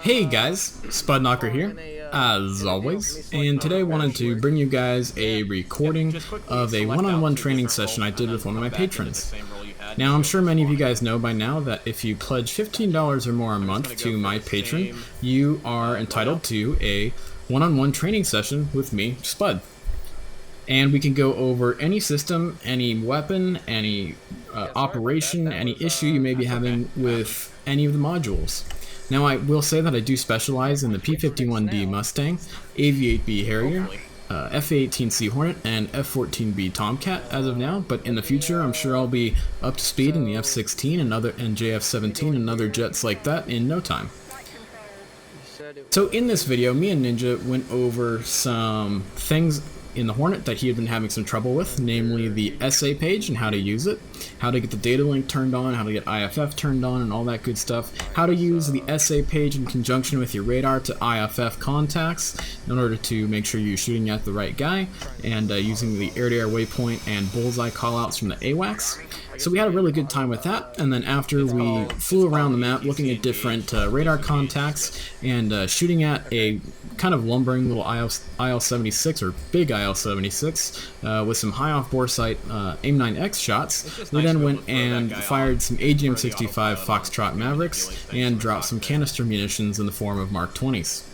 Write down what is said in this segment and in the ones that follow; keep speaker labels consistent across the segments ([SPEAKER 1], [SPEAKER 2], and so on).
[SPEAKER 1] Hey guys, Spud Knocker here, as always, and today I wanted to bring you guys a recording of a one-on-one training session I did with one of my patrons. Now, I'm sure many of you guys know by now that if you pledge $15 or more a month to my patron, you are entitled to a one-on-one training session with me, Spud. And we can go over any system, any weapon, any operation, any issue you may be having with any of the modules. Now, I will say that I do specialize in the P-51D Mustang, AV-8B Harrier, F-18C Hornet, and F-14B Tomcat as of now, but in the future I'm sure I'll be up to speed in the F-16 and JF-17 and other jets like that in no time. So in this video, me and Ninja went over some things in the Hornet that he had been having some trouble with, namely the SA page and how to use it, how to get the data link turned on, how to get IFF turned on and all that good stuff, how to use the SA page in conjunction with your radar to IFF contacts in order to make sure you're shooting at the right guy, and using the air-to-air waypoint and bullseye callouts from the AWACS. So we had a really good time with that, and then after we flew around the map looking at different radar contacts and shooting at a kind of lumbering little IL-76 or big IL-76 with some high off-bore sight AIM-9X shots, we then went and fired some AGM-65 Foxtrot Mavericks and dropped some canister munitions in the form of Mark 20s.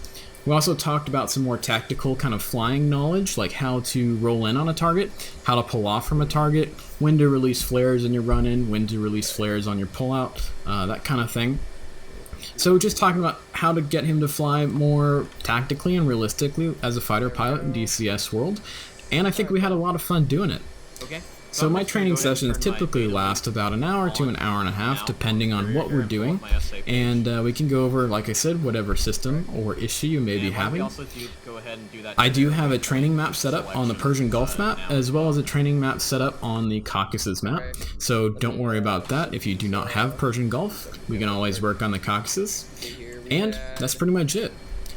[SPEAKER 1] We also talked about some more tactical kind of flying knowledge, like how to roll in on a target, how to pull off from a target, when to release flares in your run-in, when to release flares on your pull-out, that kind of thing. So just talking about how to get him to fly more tactically and realistically as a fighter pilot in DCS world, and I think we had a lot of fun doing it.
[SPEAKER 2] Okay.
[SPEAKER 1] So my training sessions typically last about an hour to an hour and a half, depending on what we're doing, and we can go over, like I said, whatever system or issue you may be having. I do have a training map set up on the Persian Gulf map, as well as a training map set up on the Caucasus map, so don't worry about that. If you do not have Persian Gulf, we can always work on the Caucasus, and that's pretty much it.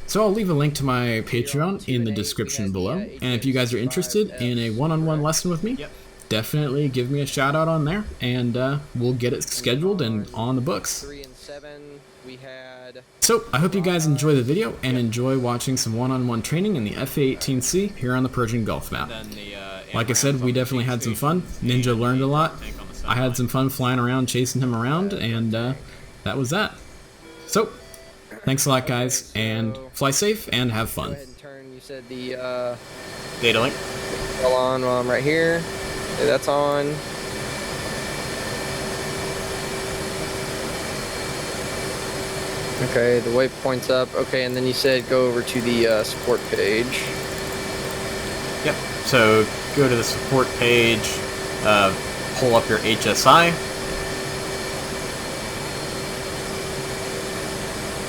[SPEAKER 1] So I'll leave a link to my Patreon in the description below, and if you guys are interested in a one-on-one lesson with me, definitely give me a shout out on there, and we'll get it scheduled and on the books. So I hope you guys enjoy the video and enjoy watching some one-on-one training in the F-18C here on the Persian Gulf map. Like I said, we definitely had some fun. Ninja learned a lot. I had some fun flying around, chasing him around, and that was that. So thanks a lot, guys, and fly safe and have fun.
[SPEAKER 3] You said the
[SPEAKER 2] Data link.
[SPEAKER 3] Hold on while I'm right here. Okay, that's on. Okay, the waypoint's up. Okay, and then you said go over to the support page.
[SPEAKER 2] Yep. So go to the support page, pull up your HSI.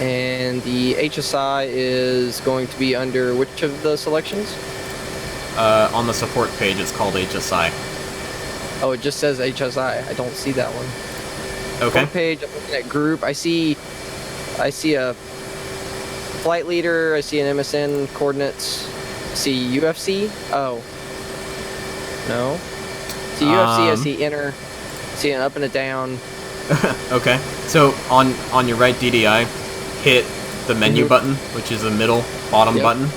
[SPEAKER 3] And the HSI is going to be under which of the selections?
[SPEAKER 2] On the support page, it's called HSI.
[SPEAKER 3] Oh, it just says HSI. I don't see that one.
[SPEAKER 2] Okay.
[SPEAKER 3] Support page, I'm looking at group. I see a flight leader. I see an MSN coordinates. I see UFC. Oh. No. See UFC. I see enter. I see an up and a down.
[SPEAKER 2] Okay. So on your right DDI, hit the menu button, which is the middle bottom button.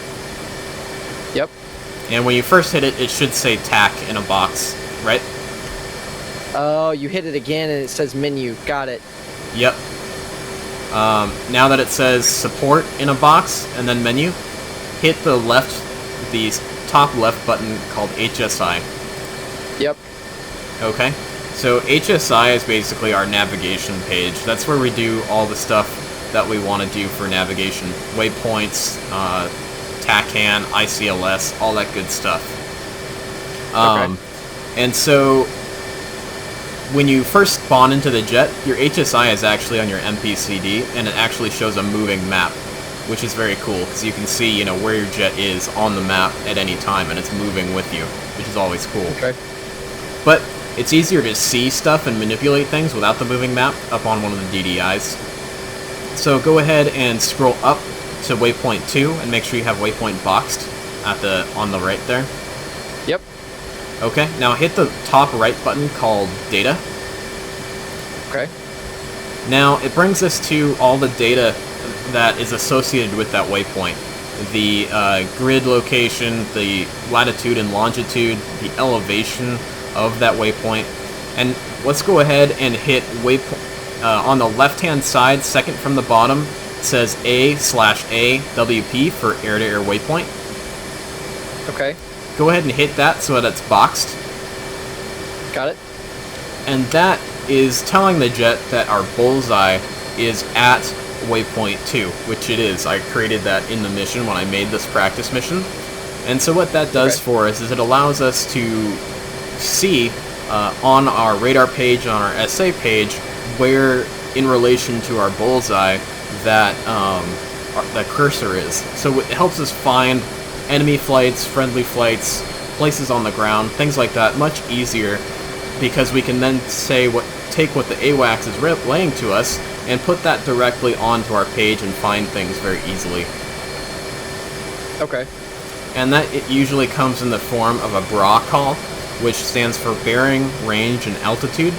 [SPEAKER 3] Yep.
[SPEAKER 2] And when you first hit it, it should say TAC in a box, right?
[SPEAKER 3] Oh, you hit it again and it says menu. Got it.
[SPEAKER 2] Yep. Now that it says support in a box and then menu, hit the top left button called HSI.
[SPEAKER 3] Yep.
[SPEAKER 2] Okay. So HSI is basically our navigation page. That's where we do all the stuff that we want to do for navigation. Waypoints, TACAN, ICLS, all that good stuff.
[SPEAKER 3] Okay.
[SPEAKER 2] And so when you first spawn into the jet, your HSI is actually on your MPCD, and it actually shows a moving map, which is very cool, because you can see, you know, where your jet is on the map at any time, and it's moving with you, which is always cool.
[SPEAKER 3] Okay.
[SPEAKER 2] But it's easier to see stuff and manipulate things without the moving map up on one of the DDIs. So go ahead and scroll up to waypoint 2, and make sure you have waypoint boxed on the right there.
[SPEAKER 3] Yep.
[SPEAKER 2] Okay, now hit the top right button called Data.
[SPEAKER 3] Okay.
[SPEAKER 2] Now, it brings us to all the data that is associated with that waypoint. The grid location, the latitude and longitude, the elevation of that waypoint. And let's go ahead and hit waypoint on the left-hand side, second from the bottom. It says A/AWP for air-to-air waypoint.
[SPEAKER 3] Okay.
[SPEAKER 2] Go ahead and hit that so that it's boxed.
[SPEAKER 3] Got it.
[SPEAKER 2] And that is telling the jet that our bullseye is at waypoint 2, which it is. I created that in the mission when I made this practice mission. And so what that does for us is it allows us to see on our radar page, on our SA page, where in relation to our bullseye that that cursor is. So it helps us find enemy flights, friendly flights, places on the ground, things like that much easier, because we can then take what the AWACS is relaying to us and put that directly onto our page and find things very easily.
[SPEAKER 3] Okay.
[SPEAKER 2] And that it usually comes in the form of a BRA call, which stands for bearing, range, and altitude.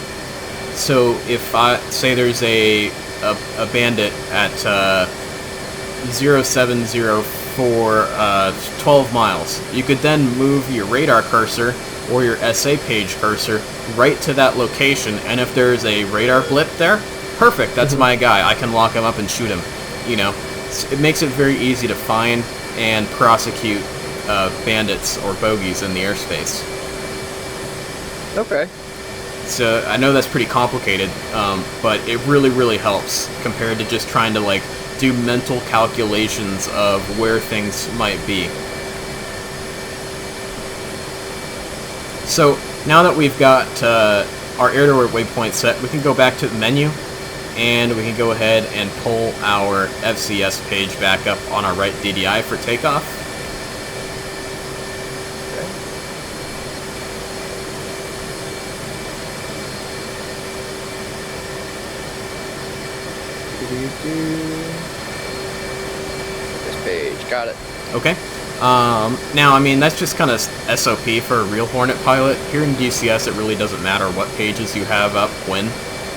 [SPEAKER 2] So if I say there's a bandit at 0704 12 miles, you could then move your radar cursor or your SA page cursor right to that location, and if there's a radar blip there, perfect, that's my guy. I can lock him up and shoot him. You know, it makes it very easy to find and prosecute bandits or bogeys in the airspace.
[SPEAKER 3] Okay.
[SPEAKER 2] So I know that's pretty complicated, but it really, really helps compared to just trying to like do mental calculations of where things might be. So now that we've got our air-to-air waypoint set, we can go back to the menu, and we can go ahead and pull our FCS page back up on our right DDI for takeoff.
[SPEAKER 3] This page, got it.
[SPEAKER 2] Okay. Now, I mean, that's just kind of SOP for a real Hornet pilot. Here in DCS, it really doesn't matter what pages you have up when.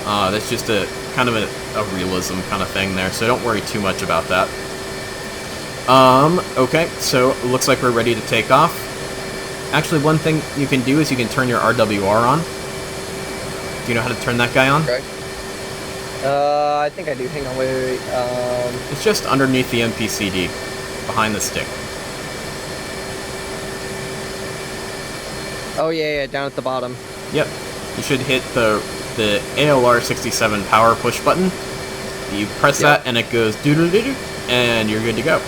[SPEAKER 2] That's just a kind of a realism kind of thing there, so don't worry too much about that. Okay, so it looks like we're ready to take off. Actually, one thing you can do is you can turn your RWR on. Do you know how to turn that guy on?
[SPEAKER 3] Okay. I think I do. Hang on, wait.
[SPEAKER 2] It's just underneath the MPCD, behind the stick.
[SPEAKER 3] Oh yeah, down at the bottom.
[SPEAKER 2] Yep. You should hit the ALR67 power push button. You press that and it goes doo-doo-doo-doo, and you're good to go.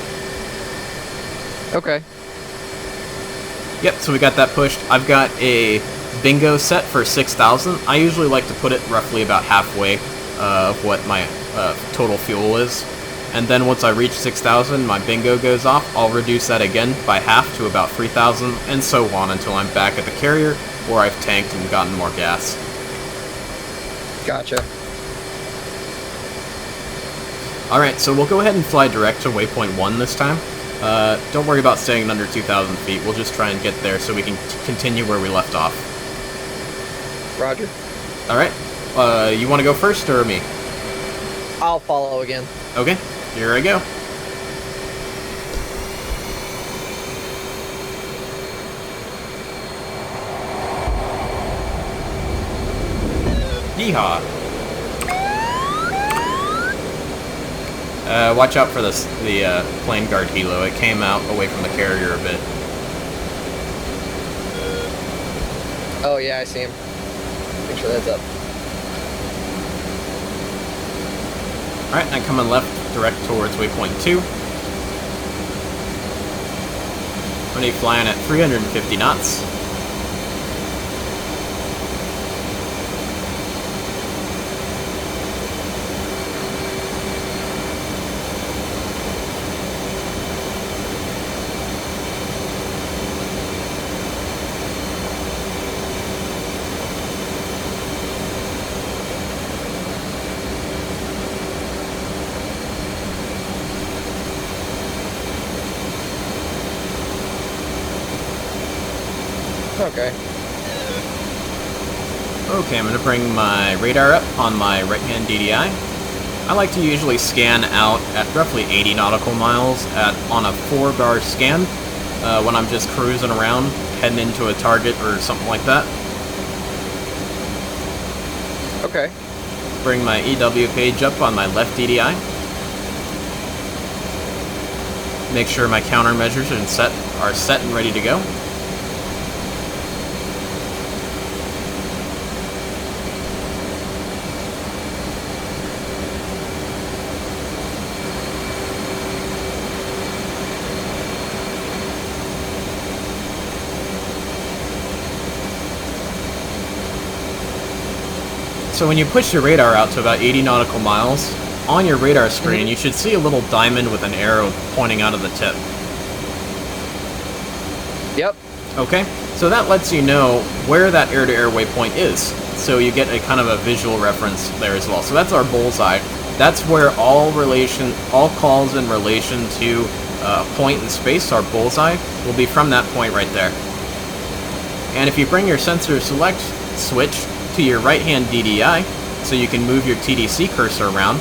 [SPEAKER 3] Okay.
[SPEAKER 2] Yep, so we got that pushed. I've got a bingo set for 6,000. I usually like to put it roughly about halfway of what my total fuel is. And then once I reach 6,000, my bingo goes off. I'll reduce that again by half to about 3,000, and so on until I'm back at the carrier where I've tanked and gotten more gas.
[SPEAKER 3] Gotcha.
[SPEAKER 2] Alright, so we'll go ahead and fly direct to waypoint 1 this time. Don't worry about staying under 2,000 feet. We'll just try and get there so we can continue where we left off.
[SPEAKER 3] Roger.
[SPEAKER 2] Alright, you want to go first or me?
[SPEAKER 3] I'll follow again.
[SPEAKER 2] Okay, here I go. Yeehaw! Watch out for the plane guard helo. It came out away from the carrier a bit.
[SPEAKER 3] Oh yeah, I see him. Make sure that's up.
[SPEAKER 2] Alright, I'm coming left, direct towards waypoint 2. I'm going to be flying at 350 knots.
[SPEAKER 3] Okay.
[SPEAKER 2] Okay, I'm going to bring my radar up on my right-hand DDI. I like to usually scan out at roughly 80 nautical miles on a 4-bar scan when I'm just cruising around, heading into a target or something like that.
[SPEAKER 3] Okay.
[SPEAKER 2] Bring my EW page up on my left DDI. Make sure my countermeasures are set and ready to go. So when you push your radar out to about 80 nautical miles, on your radar screen you should see a little diamond with an arrow pointing out of the tip.
[SPEAKER 3] Yep.
[SPEAKER 2] Okay, so that lets you know where that air-to-air waypoint is. So you get a kind of a visual reference there as well. So that's our bullseye. That's where all calls in relation to a point in space, our bullseye, will be from that point right there. And if you bring your sensor select switch to your right-hand DDI, so you can move your TDC cursor around,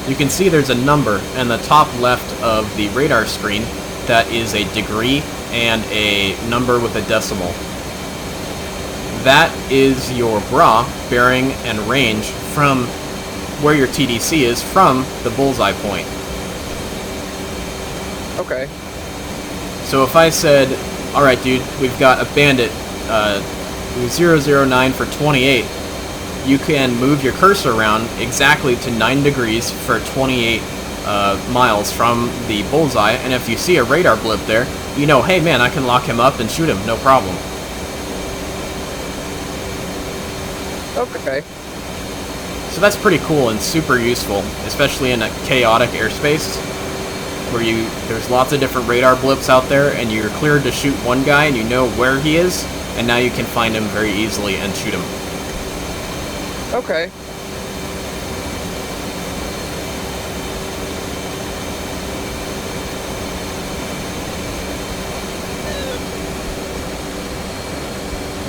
[SPEAKER 2] you can see there's a number in the top left of the radar screen that is a degree and a number with a decimal. That is your bra, bearing, and range from where your TDC is from the bullseye point.
[SPEAKER 3] Okay.
[SPEAKER 2] So if I said, alright dude, we've got a bandit 009 for 28, you can move your cursor around exactly to 9 degrees for 28 miles from the bullseye, and if you see a radar blip there, you know, hey man, I can lock him up and shoot him, no problem.
[SPEAKER 3] Okay.
[SPEAKER 2] So that's pretty cool and super useful, especially in a chaotic airspace where there's lots of different radar blips out there, and you're cleared to shoot one guy and you know where he is, and now you can find him very easily and shoot him.
[SPEAKER 3] Okay.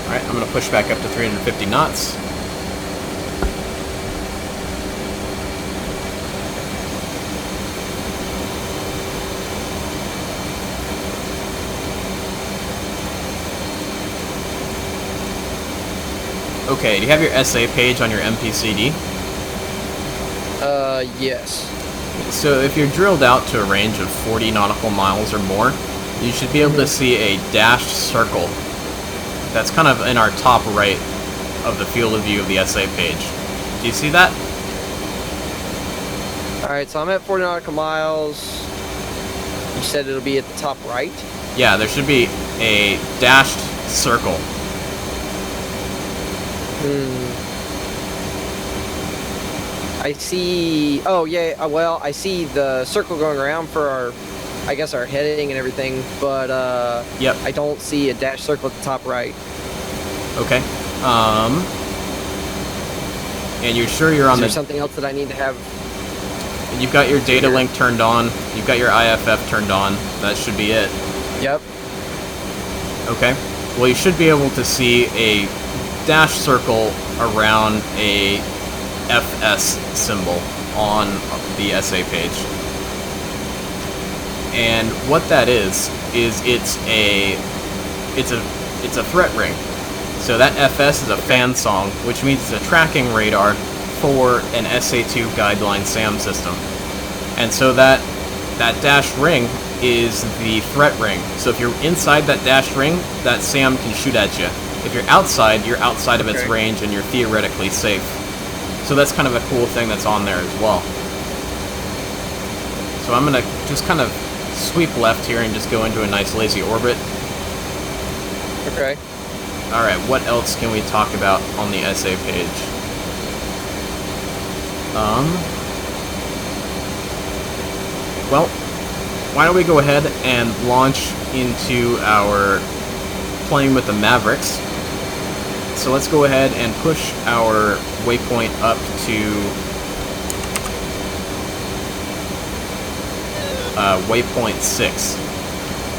[SPEAKER 2] Alright, I'm going to push back up to 350 knots. Okay, do you have your SA page on your MPCD?
[SPEAKER 3] Yes.
[SPEAKER 2] So if you're drilled out to a range of 40 nautical miles or more, you should be able to see a dashed circle. That's kind of in our top right of the field of view of the SA page. Do you see that?
[SPEAKER 3] Alright, so I'm at 40 nautical miles. You said it'll be at the top right?
[SPEAKER 2] Yeah, there should be a dashed circle.
[SPEAKER 3] I see. Oh yeah. Well, I see the circle going around for our, I guess, our heading and everything. But
[SPEAKER 2] yep.
[SPEAKER 3] I don't see a dash circle at the top right.
[SPEAKER 2] Okay. And you're sure you're on
[SPEAKER 3] Is there something else that I need to have?
[SPEAKER 2] You've got your data link turned on. You've got your IFF turned on. That should be it.
[SPEAKER 3] Yep.
[SPEAKER 2] Okay. Well, you should be able to see a dash circle around a FS symbol on the SA page. And what that is it's a threat ring. So that FS is a fan song, which means it's a tracking radar for an SA2 guideline SAM system. And so that dashed ring is the threat ring. So if you're inside that dashed ring, that SAM can shoot at you. If you're outside of its range and you're theoretically safe. So that's kind of a cool thing that's on there as well. So I'm going to just kind of sweep left here and just go into a nice lazy orbit.
[SPEAKER 3] Okay.
[SPEAKER 2] Alright, what else can we talk about on the SA page? Well, why don't we go ahead and launch into our playing with the Mavericks. So let's go ahead and push our waypoint up to waypoint 6.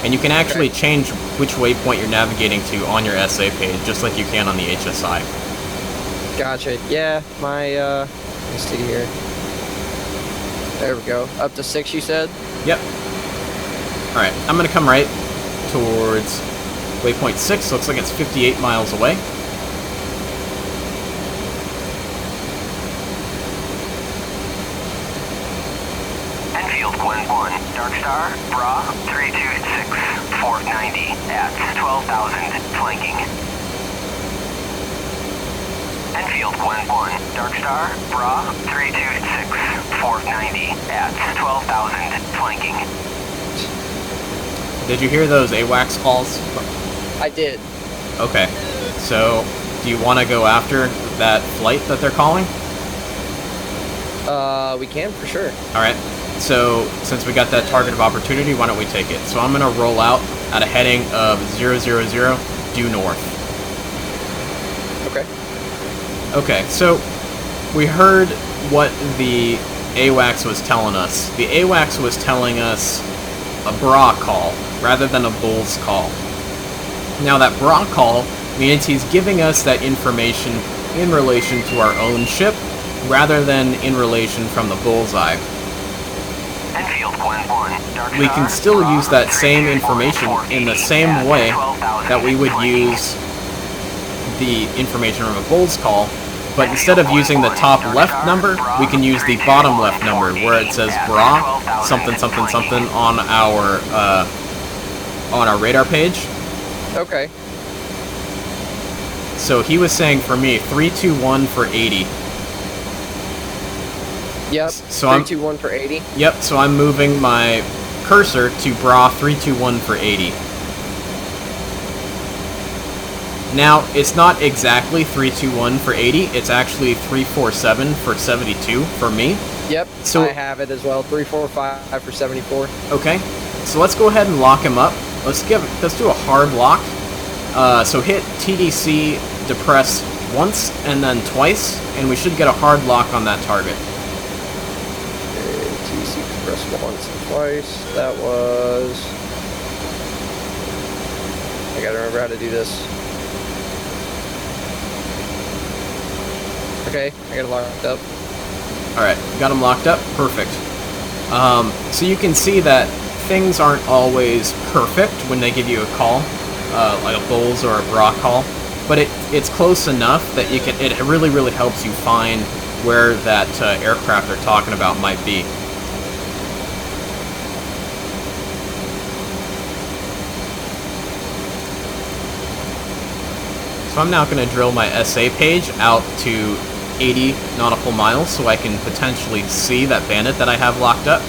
[SPEAKER 2] And you can actually change which waypoint you're navigating to on your SA page, just like you can on the HSI.
[SPEAKER 3] Gotcha. Yeah, my Let's see here. There we go. Up to 6, you said?
[SPEAKER 2] Yep. Alright, I'm going to come right towards waypoint 6. Looks like it's 58 miles away.
[SPEAKER 4] Enfield Glen 1, Dark Star, Bra, 326, 490 at 12,000, flanking. Enfield Glen 1, Dark Star, Bra, 326, 490 at 12,000, flanking.
[SPEAKER 2] Did you hear those AWACS calls?
[SPEAKER 3] I did.
[SPEAKER 2] Okay, so do you want to go after that flight that they're calling?
[SPEAKER 3] We can for sure.
[SPEAKER 2] Alright, so since we got that target of opportunity, why don't we take it? So I'm going to roll out at a heading of 000 due north.
[SPEAKER 3] Okay.
[SPEAKER 2] Okay, so we heard what the AWACS was telling us. The AWACS was telling us a bra call rather than a bulls call. Now that bra call means he's giving us that information in relation to our own ship rather than in relation from the bullseye.
[SPEAKER 4] Enfield Glen 1, Dark
[SPEAKER 2] We
[SPEAKER 4] Star,
[SPEAKER 2] can still
[SPEAKER 4] Bra,
[SPEAKER 2] use that same
[SPEAKER 4] 324,
[SPEAKER 2] information in the
[SPEAKER 4] 480
[SPEAKER 2] same
[SPEAKER 4] at
[SPEAKER 2] way
[SPEAKER 4] 12,000,
[SPEAKER 2] that we would
[SPEAKER 4] flanking.
[SPEAKER 2] use the information from a bulls call, but instead of using the top left number, we can use the bottom left number where it says bra something something something on our radar page.
[SPEAKER 3] Okay.
[SPEAKER 2] So he was saying for me 321 for 80.
[SPEAKER 3] Yep.
[SPEAKER 2] So
[SPEAKER 3] 321 for 80.
[SPEAKER 2] Yep, so I'm moving my cursor to bra 321 for 80. Now, it's not exactly 321 for 80, it's actually 347 for 72 for me.
[SPEAKER 3] Yep,
[SPEAKER 2] So-
[SPEAKER 3] I have it as well. 345 for 74.
[SPEAKER 2] Okay, so let's go ahead and lock him up. Let's do a hard lock. So hit TDC depress once and then twice, and we should get a hard lock on that target.
[SPEAKER 3] TC press once and twice. That was... I gotta remember how to do this. Okay, I got it locked up.
[SPEAKER 2] Alright, got him locked up. Perfect. So you can see that things aren't always perfect when they give you a call, like a bulls or a bra call, but it's close enough that you can. It really, really helps you find where that aircraft they're talking about might be. So I'm now going to drill my SA page out to 80 nautical miles so I can potentially see that bandit that I have locked up.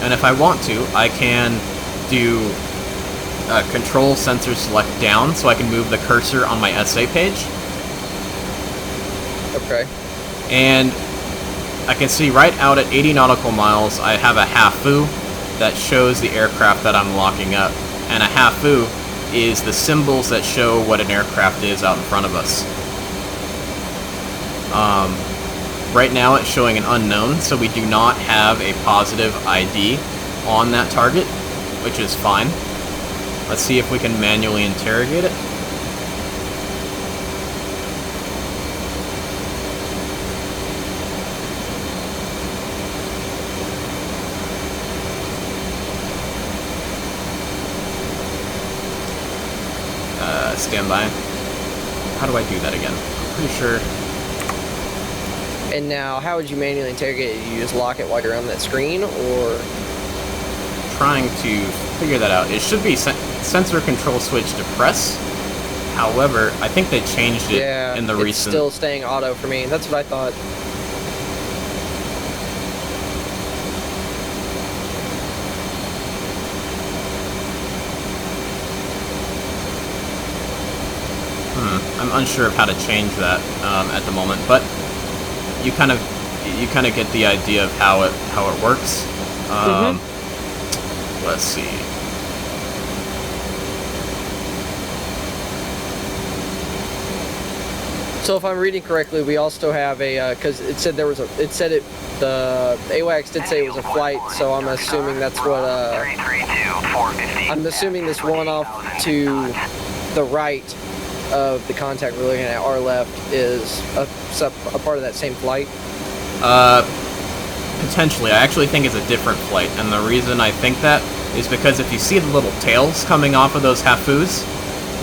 [SPEAKER 2] And if I want to, I can do control sensor select down so I can move the cursor on my SA page.
[SPEAKER 3] Okay.
[SPEAKER 2] And I can see right out at 80 nautical miles I have a HAFU that shows the aircraft that I'm locking up. And a HAFU is the symbols that show what an aircraft is out in front of us. Right now it's showing an unknown, so we do not have a positive ID on that target, which is fine. Let's see if we can manually interrogate it. Stand by. How do I do that again? I'm pretty sure.
[SPEAKER 3] And now, how would you manually interrogate it? You just lock it while you're on that screen, or?
[SPEAKER 2] Trying to figure that out. It should be sensor control switch to press. However, I think they changed it in the
[SPEAKER 3] it's
[SPEAKER 2] recent.
[SPEAKER 3] still staying auto for me. That's what I thought.
[SPEAKER 2] I'm unsure of how to change that at the moment, but you kind of get the idea of how it works. Let's see.
[SPEAKER 3] So if I'm reading correctly, we also have a because it said there was a the AWACS did say it was a flight, so I'm assuming that's what I'm assuming this one off to the right of the contact we're looking at, our left, is a part of that same flight?
[SPEAKER 2] Potentially. I actually think it's a different flight, and the reason I think that is because if you see the little tails coming off of those Hafus,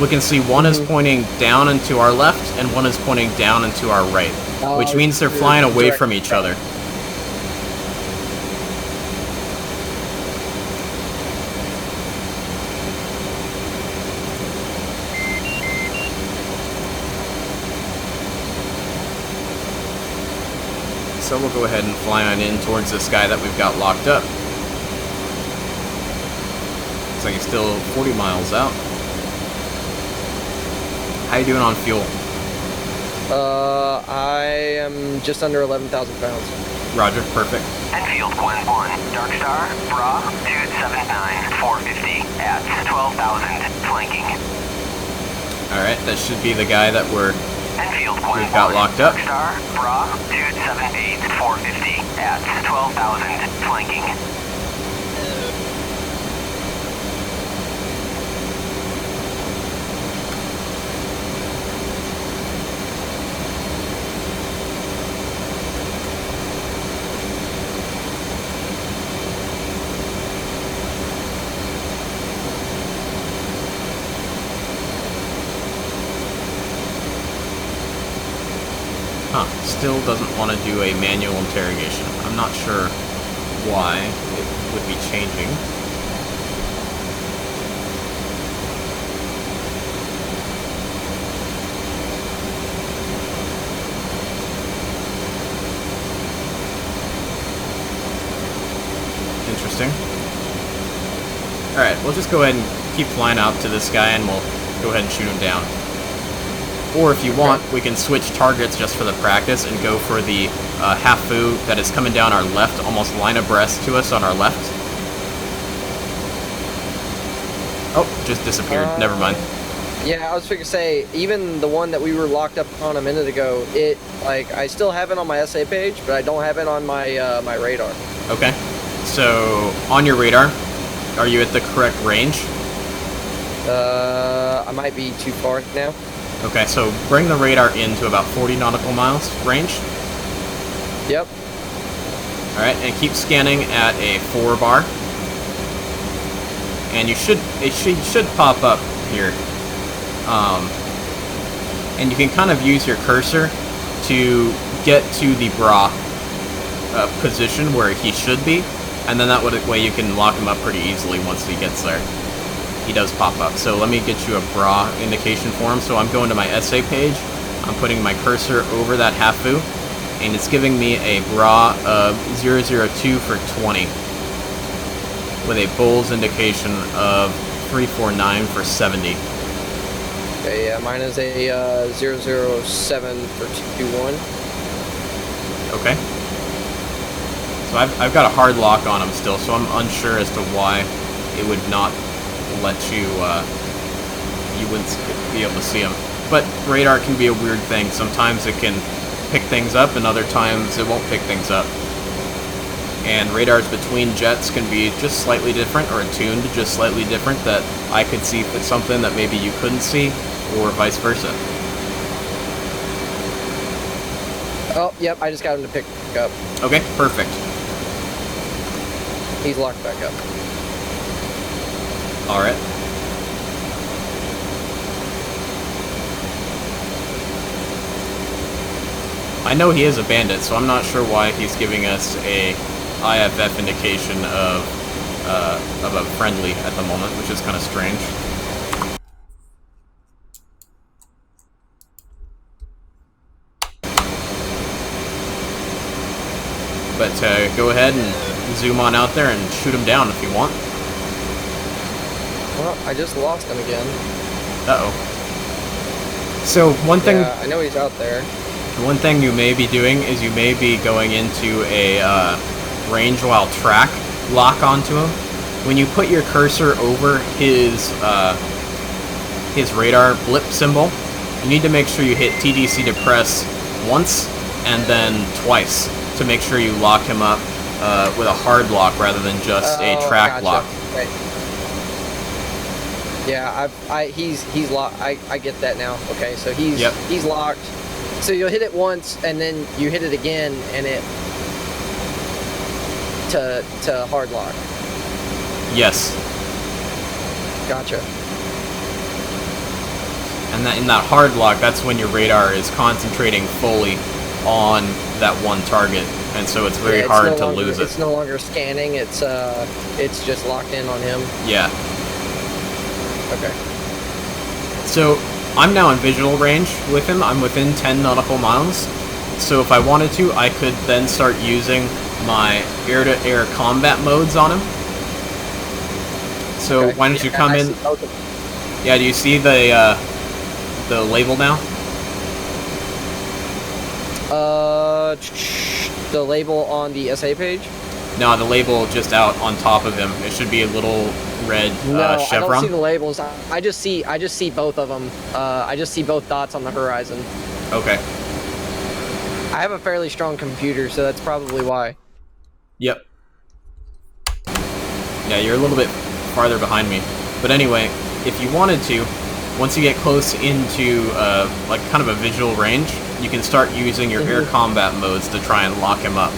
[SPEAKER 2] we can see one is pointing down and to our left, and one is pointing down and to our right, which means they're flying away from each other. So we'll go ahead and fly on in towards this guy that we've got locked up. Looks like he's still 40 miles out. How you doing on fuel?
[SPEAKER 3] I am just under 11,000 pounds.
[SPEAKER 2] Roger, perfect.
[SPEAKER 4] Enfield Gwen 1, Dark Star, Bra, 279, 450 at 12,000, flanking.
[SPEAKER 2] Alright, that should be the guy that
[SPEAKER 4] Enfield Gwen
[SPEAKER 2] we've got
[SPEAKER 4] 1,
[SPEAKER 2] locked up.
[SPEAKER 4] Dark Star, Bra, 278, 450 at 12,000, flanking.
[SPEAKER 2] Huh, still doesn't want to do a manual interrogation. I'm not sure why it would be changing. Interesting. Alright, we'll just go ahead and keep flying out to this guy and we'll go ahead and shoot him down. Or if you want, we can switch targets just for the practice and go for the Hafu that is coming down our left, almost line abreast to us on our left. Oh, just disappeared. Never mind.
[SPEAKER 3] Yeah, I was going to say, even the one that we were locked up on a minute ago, I still have it on my SA page, but I don't have it on my my radar.
[SPEAKER 2] Okay. So, on your radar, are you at the correct range?
[SPEAKER 3] I might be too far now.
[SPEAKER 2] Okay, so bring the radar into about 40 nautical miles range.
[SPEAKER 3] Yep.
[SPEAKER 2] Alright, and keep scanning at a 4 bar. And it should pop up here. And you can kind of use your cursor to get to the bra position where he should be, and then that way you can lock him up pretty easily once he gets there. He does pop up. So let me get you a bra indication for him. So I'm going to my SA page, I'm putting my cursor over that Hafu, and it's giving me a bra of 002 for 20 with a Bulls indication of 349 for 70.
[SPEAKER 3] Okay, yeah, mine is a 007 for 21.
[SPEAKER 2] Okay. So I've got a hard lock on him still, so I'm unsure as to why it would not let you, you wouldn't be able to see him. But radar can be a weird thing. Sometimes it can pick things up, and other times it won't pick things up. And radars between jets can be just slightly different, or attuned just slightly different, that I could see something that maybe you couldn't see, or vice versa.
[SPEAKER 3] Oh, yep, I just got him to pick up.
[SPEAKER 2] Okay, perfect.
[SPEAKER 3] He's locked back up.
[SPEAKER 2] Alright. I know he is a bandit, so I'm not sure why he's giving us a IFF indication of a friendly at the moment, which is kind of strange. But go ahead and zoom on out there and shoot him down if you want.
[SPEAKER 3] Well, I just lost him again.
[SPEAKER 2] Uh-oh. So one thing...
[SPEAKER 3] Yeah, I know he's out there.
[SPEAKER 2] One thing you may be doing is you may be going into a range while track lock onto him. When you put your cursor over his radar blip symbol, you need to make sure you hit TDC to press once and then twice to make sure you lock him up with a hard lock rather than just a track
[SPEAKER 3] gotcha.
[SPEAKER 2] lock.
[SPEAKER 3] Right. Yeah, he's locked. I get that now. Okay, so he's locked. So you'll hit it once, and then you hit it again, and it to hard lock.
[SPEAKER 2] Yes.
[SPEAKER 3] Gotcha.
[SPEAKER 2] And in that hard lock, that's when your radar is concentrating fully on that one target, and so it's very hard to lose it.
[SPEAKER 3] It's no longer scanning. It's just locked in on him.
[SPEAKER 2] Yeah.
[SPEAKER 3] Okay.
[SPEAKER 2] So I'm now in visual range with him. I'm within 10 nautical miles. So if I wanted to, I could then start using my air-to-air combat modes on him. So why don't you come in? Yeah, do you see the label now?
[SPEAKER 3] The label on the SA page?
[SPEAKER 2] No, the label just out on top of him. It should be a little red
[SPEAKER 3] no,
[SPEAKER 2] chevron.
[SPEAKER 3] I don't see the labels. I just see both of them. I just see both dots on the horizon.
[SPEAKER 2] Okay.
[SPEAKER 3] I have a fairly strong computer, so that's probably why.
[SPEAKER 2] Yep. Yeah, you're a little bit farther behind me. But anyway, if you wanted to, once you get close into like kind of a visual range, you can start using your air combat modes to try and lock him up.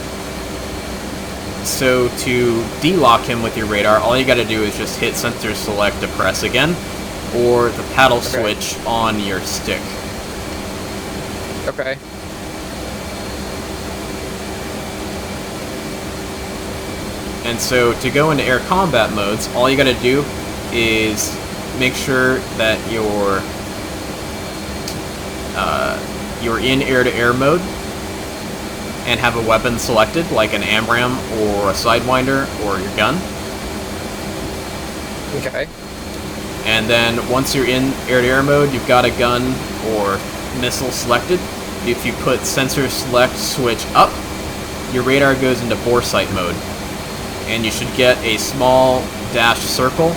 [SPEAKER 2] So to de-lock him with your radar, all you gotta do is just hit sensor select to press again, or the paddle switch on your stick.
[SPEAKER 3] Okay.
[SPEAKER 2] And so to go into air combat modes, all you gotta do is make sure that you're in air-to-air mode and have a weapon selected, like an AMRAM or a Sidewinder or your gun.
[SPEAKER 3] Okay.
[SPEAKER 2] And then once you're in air-to-air mode, you've got a gun or missile selected. If you put sensor select switch up, your radar goes into bore sight mode. And you should get a small dashed circle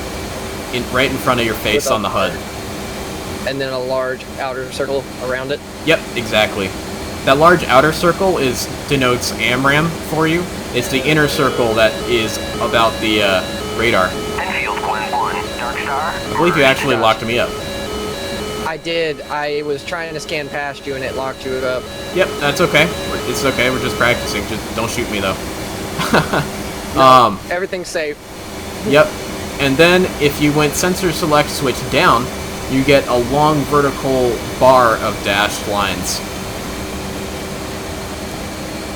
[SPEAKER 2] right in front of your face on the HUD.
[SPEAKER 3] And then a large outer circle around it?
[SPEAKER 2] Yep, exactly. That large outer circle denotes AMRAM for you. It's the inner circle that is about the radar.
[SPEAKER 4] Enfield 1-1, Dark Star.
[SPEAKER 2] I believe you actually locked me up.
[SPEAKER 3] I did. I was trying to scan past you and it locked you up.
[SPEAKER 2] Yep, that's okay. It's okay, we're just practicing. Just don't shoot me, though.
[SPEAKER 3] No, everything's safe.
[SPEAKER 2] Yep. And then if you went sensor select switch down, you get a long vertical bar of dashed lines.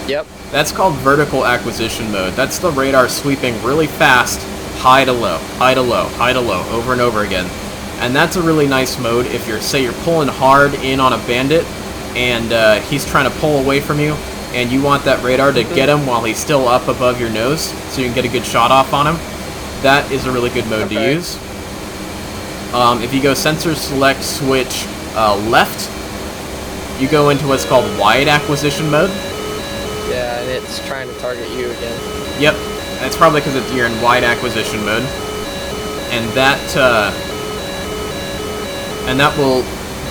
[SPEAKER 3] Yep.
[SPEAKER 2] That's called vertical acquisition mode. That's the radar sweeping really fast, high to low, high to low, high to low, over and over again. And that's a really nice mode if say you're pulling hard in on a bandit and he's trying to pull away from you, and you want that radar to get him while he's still up above your nose so you can get a good shot off on him. That is a really good mode to use. If you go sensor select switch left, you go into what's called wide acquisition mode.
[SPEAKER 3] Yeah, and it's trying to target you again.
[SPEAKER 2] Yep, that's probably because you're in wide acquisition mode, and that will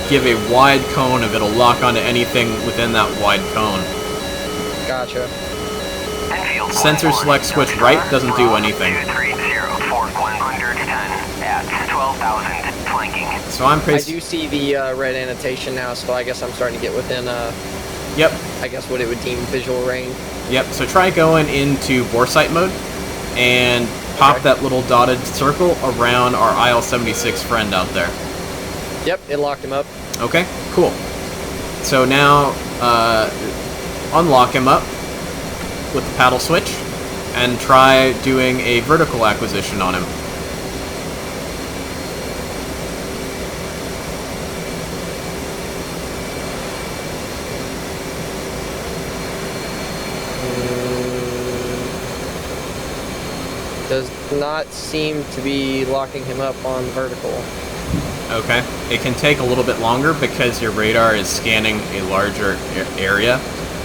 [SPEAKER 2] give a wide cone of it'll lock onto anything within that wide cone.
[SPEAKER 3] Gotcha.
[SPEAKER 2] Sensor select switch right doesn't do anything. So I'm
[SPEAKER 3] I do see the red annotation now, so I guess I'm starting to get within
[SPEAKER 2] yep.
[SPEAKER 3] I guess what it would deem visual range.
[SPEAKER 2] Yep, so try going into bore sight mode and pop that little dotted circle around our IL-76 friend out there.
[SPEAKER 3] Yep, it locked him up.
[SPEAKER 2] Okay, cool. So now unlock him up with the paddle switch and try doing a vertical acquisition on him.
[SPEAKER 3] Does not seem to be locking him up on vertical.
[SPEAKER 2] Okay. It can take a little bit longer because your radar is scanning a larger area.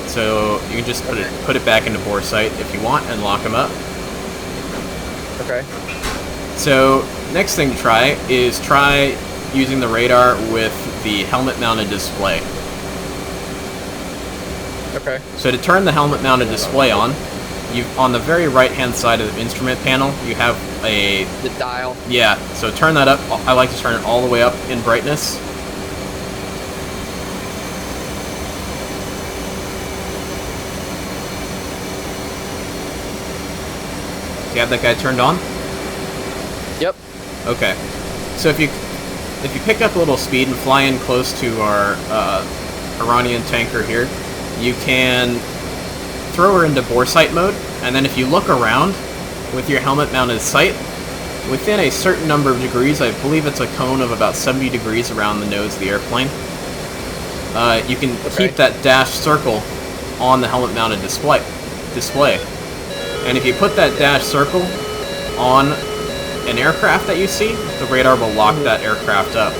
[SPEAKER 2] So you can just put it back into bore sight if you want and lock him up.
[SPEAKER 3] Okay.
[SPEAKER 2] So next thing to try is using the radar with the helmet mounted display.
[SPEAKER 3] Okay.
[SPEAKER 2] So to turn the helmet mounted display on, on the very right-hand side of the instrument panel, you have
[SPEAKER 3] The dial.
[SPEAKER 2] yeah, so turn that up. I like to turn it all the way up in brightness. Do you have that guy turned on?
[SPEAKER 3] Yep.
[SPEAKER 2] Okay. So if you pick up a little speed and fly in close to our Iranian tanker here, you can throw her into bore sight mode, and then if you look around with your helmet mounted sight, within a certain number of degrees, I believe it's a cone of about 70 degrees around the nose of the airplane, you can keep that dashed circle on the helmet mounted display. And if you put that dashed circle on an aircraft that you see, the radar will lock that aircraft up.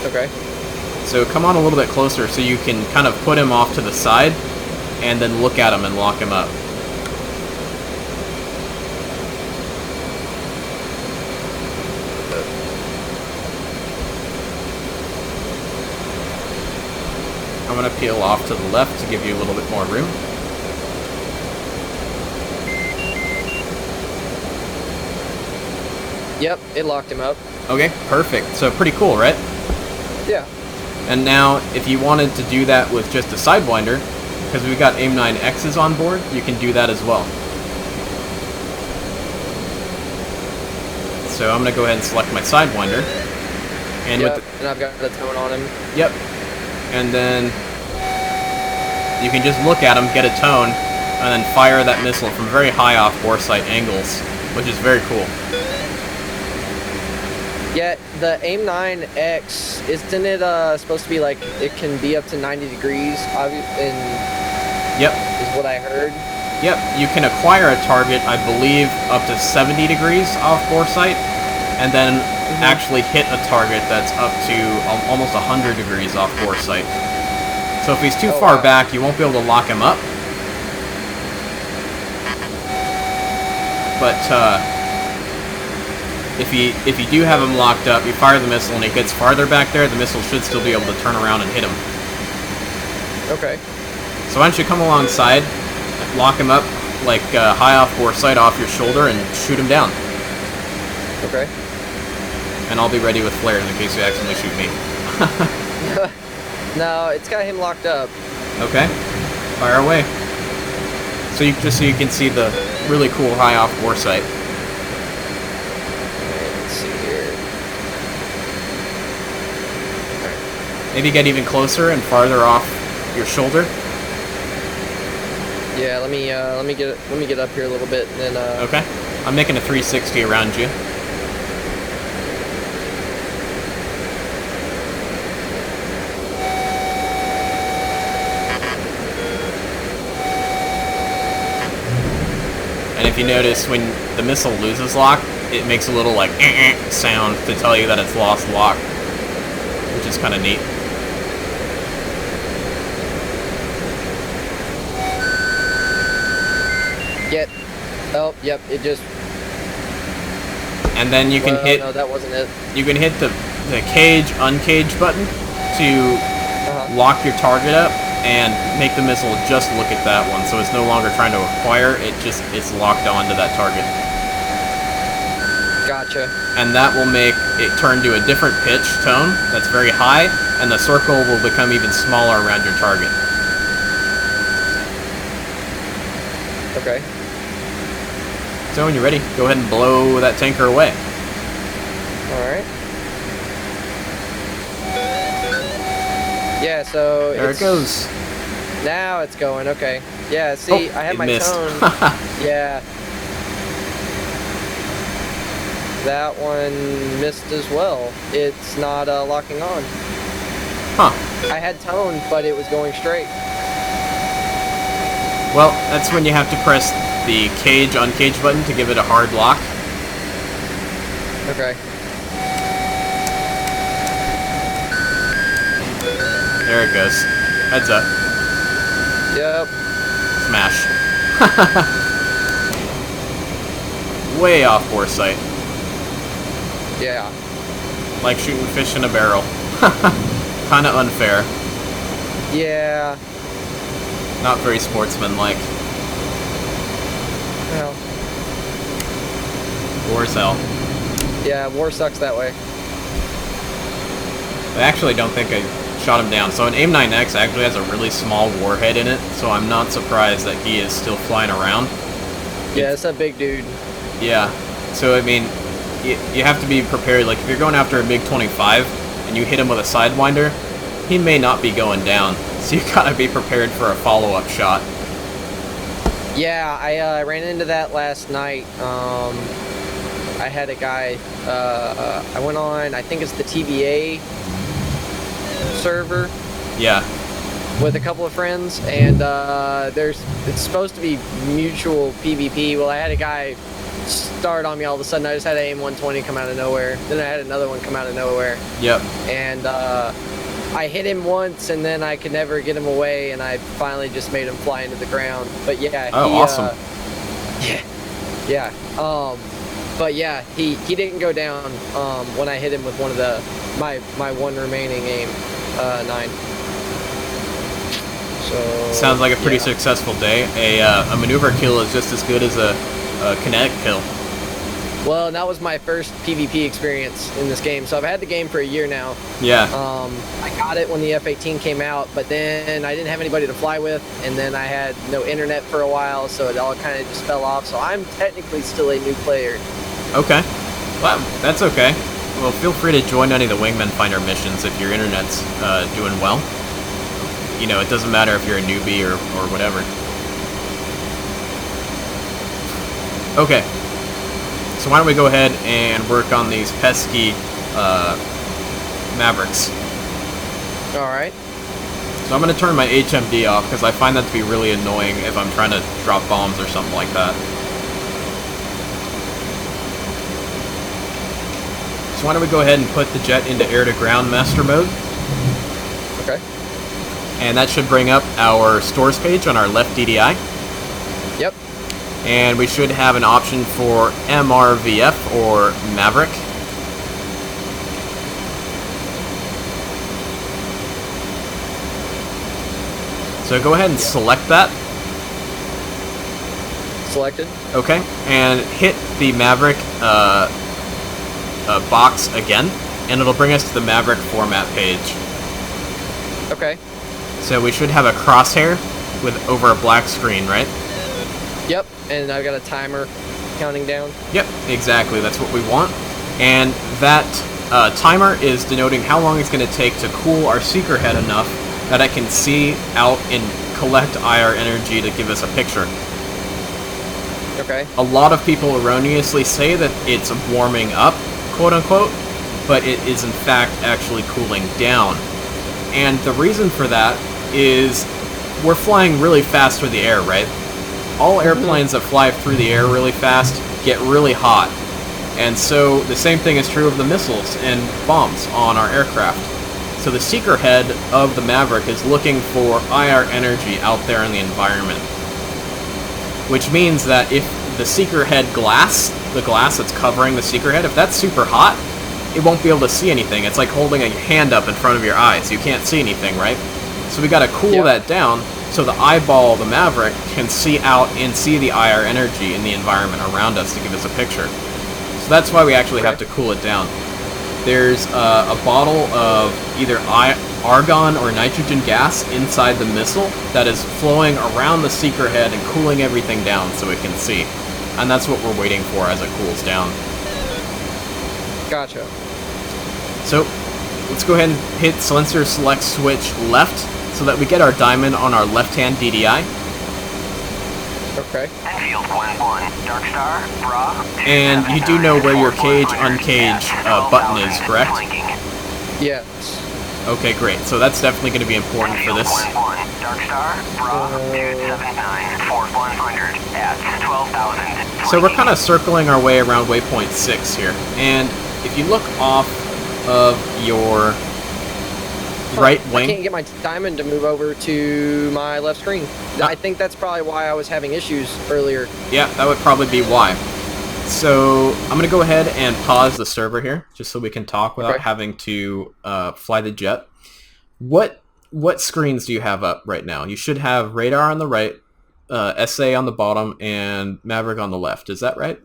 [SPEAKER 3] Okay.
[SPEAKER 2] So come on a little bit closer so you can kind of put him off to the side and then look at him and lock him up. I'm going to peel off to the left to give you a little bit more room.
[SPEAKER 3] Yep, it locked him up.
[SPEAKER 2] Okay, perfect. So pretty cool, right?
[SPEAKER 3] Yeah.
[SPEAKER 2] And now, if you wanted to do that with just a Sidewinder, because we've got AIM-9Xs on board, you can do that as well. So I'm going to go ahead and select my Sidewinder. And
[SPEAKER 3] Yep, and I've got the tone on him.
[SPEAKER 2] Yep. And then you can just look at him, get a tone, and then fire that missile from very high off bore sight angles, which is very cool.
[SPEAKER 3] Yeah, the AIM-9X, isn't it supposed to be like, it can be up to 90 degrees,
[SPEAKER 2] Yep.
[SPEAKER 3] is what I heard.
[SPEAKER 2] Yep, you can acquire a target, I believe, up to 70 degrees off bore sight, and then actually hit a target that's up to almost 100 degrees off bore sight. So if he's too far back, you won't be able to lock him up. But if you do have him locked up, you fire the missile and he gets farther back there, the missile should still be able to turn around and hit him.
[SPEAKER 3] Okay.
[SPEAKER 2] So why don't you come alongside, lock him up, like high off bore sight off your shoulder, and shoot him down.
[SPEAKER 3] Okay.
[SPEAKER 2] And I'll be ready with flares in case you accidentally shoot me.
[SPEAKER 3] No, it's got him locked up.
[SPEAKER 2] Okay, fire away. So you can see the really cool high off bore sight.
[SPEAKER 3] Let's see here.
[SPEAKER 2] Maybe get even closer and farther off your shoulder.
[SPEAKER 3] Yeah, let me get up here a little bit, and then
[SPEAKER 2] Okay, I'm making a 360 around you. And if you notice, when the missile loses lock, it makes a little like sound to tell you that it's lost lock, which is kind of neat.
[SPEAKER 3] Oh, yep, it just...
[SPEAKER 2] And then you can hit...
[SPEAKER 3] No, that wasn't it.
[SPEAKER 2] You can hit the cage, uncage button to lock your target up and make the missile just look at that one, so it's no longer trying to acquire, it's locked onto that target.
[SPEAKER 3] Gotcha.
[SPEAKER 2] And that will make it turn to a different pitch tone that's very high, and the circle will become even smaller around your target.
[SPEAKER 3] Okay.
[SPEAKER 2] So when you're ready, go ahead and blow that tanker away.
[SPEAKER 3] Alright. Yeah, so
[SPEAKER 2] There it goes.
[SPEAKER 3] Now it's going, okay. Yeah, see, I have my tone. Yeah. That one missed as well. It's not locking on.
[SPEAKER 2] Huh.
[SPEAKER 3] I had tone, but it was going straight.
[SPEAKER 2] Well, that's when you have to press the cage, uncage button to give it a hard lock.
[SPEAKER 3] Okay.
[SPEAKER 2] There it goes. Heads up.
[SPEAKER 3] Yep.
[SPEAKER 2] Smash. Way off bore sight.
[SPEAKER 3] Yeah.
[SPEAKER 2] Like shooting fish in a barrel. Kinda unfair.
[SPEAKER 3] Yeah.
[SPEAKER 2] Not very sportsmanlike.
[SPEAKER 3] Well,
[SPEAKER 2] War as hell.
[SPEAKER 3] yeah, war sucks that way.
[SPEAKER 2] I actually don't think I shot him down. So an AIM-9X actually has a really small warhead in it, so I'm not surprised that he is still flying around.
[SPEAKER 3] Yeah, it's a big dude.
[SPEAKER 2] Yeah, so I mean, you have to be prepared. Like, if you're going after a MiG-25 and you hit him with a Sidewinder, he may not be going down. So you gotta be prepared for a follow-up shot.
[SPEAKER 3] Yeah, I ran into that last night. I had a guy, I went on, I think it's the TBA server.
[SPEAKER 2] Yeah.
[SPEAKER 3] With a couple of friends, and it's supposed to be mutual PvP. Well, I had a guy start on me all of a sudden. I just had an AIM-120 come out of nowhere. Then I had another one come out of nowhere.
[SPEAKER 2] Yep.
[SPEAKER 3] And I hit him once, and then I could never get him away, and I finally just made him fly into the ground. But yeah,
[SPEAKER 2] oh, awesome.
[SPEAKER 3] Yeah. But yeah, he didn't go down when I hit him with one of my one remaining AIM-9. So,
[SPEAKER 2] sounds like a pretty successful day. A maneuver kill is just as good as a kinetic kill.
[SPEAKER 3] Well, that was my first PvP experience in this game, so I've had the game for a year now.
[SPEAKER 2] Yeah.
[SPEAKER 3] I got it when the F-18 came out, but then I didn't have anybody to fly with, and then I had no internet for a while, so it all kind of just fell off. So I'm technically still a new player.
[SPEAKER 2] Okay. Well, that's okay. Well, feel free to join any of the Wingman Finder missions if your internet's doing well. You know, it doesn't matter if you're a newbie or whatever. Okay. So why don't we go ahead and work on these pesky Mavericks.
[SPEAKER 3] Alright.
[SPEAKER 2] So I'm going to turn my HMD off because I find that to be really annoying if I'm trying to drop bombs or something like that. So why don't we go ahead and put the jet into air-to-ground master mode.
[SPEAKER 3] Okay.
[SPEAKER 2] And that should bring up our stores page on our left DDI.
[SPEAKER 3] Yep.
[SPEAKER 2] And we should have an option for MRVF or Maverick. So go ahead and select that.
[SPEAKER 3] Selected.
[SPEAKER 2] Okay. And hit the Maverick box again, and it'll bring us to the Maverick format page.
[SPEAKER 3] Okay.
[SPEAKER 2] So we should have a crosshair with over a black screen, right?
[SPEAKER 3] Yep, and I've got a timer counting down.
[SPEAKER 2] Yep, exactly. That's what we want. And that timer is denoting how long it's going to take to cool our seeker head enough that I can see out and collect IR energy to give us a picture.
[SPEAKER 3] Okay.
[SPEAKER 2] A lot of people erroneously say that it's warming up, quote-unquote, but it is in fact actually cooling down. And the reason for that is we're flying really fast through the air, right? All airplanes that fly through the air really fast get really hot. And so the same thing is true of the missiles and bombs on our aircraft. So the seeker head of the Maverick is looking for IR energy out there in the environment. Which means that if the seeker head glass, the glass that's covering the seeker head, if that's super hot, it won't be able to see anything. It's like holding a hand up in front of your eyes. You can't see anything, right? So we gotta cool that down so the eyeball of the Maverick can see out and see the IR energy in the environment around us to give us a picture. So that's why we actually have to cool it down. There's a bottle of either argon or nitrogen gas inside the missile that is flowing around the seeker head and cooling everything down so it can see. And that's what we're waiting for as it cools down.
[SPEAKER 3] Gotcha.
[SPEAKER 2] So let's go ahead and hit silencer select switch left so that we get our diamond on our left-hand DDI.
[SPEAKER 3] Okay.
[SPEAKER 4] Enfield 1-1, Dark Star, Bra.
[SPEAKER 2] And you do know where your cage, uncage button is, correct?
[SPEAKER 3] Yes.
[SPEAKER 2] Okay, great. So that's definitely going to be important for this.
[SPEAKER 4] Dark Star, Bra, 279, 4100 at 12,000.
[SPEAKER 2] So we're kind of circling our way around waypoint 6 here. And if you look off of your right wing...
[SPEAKER 3] I can't get my diamond to move over to my left screen. I think that's probably why I was having issues earlier.
[SPEAKER 2] Yeah, that would probably be why. So I'm going to go ahead and pause the server here, just so we can talk without having to fly the jet. What what screens do you have up right now? You should have radar on the right, SA on the bottom, and Maverick on the left. Is that right?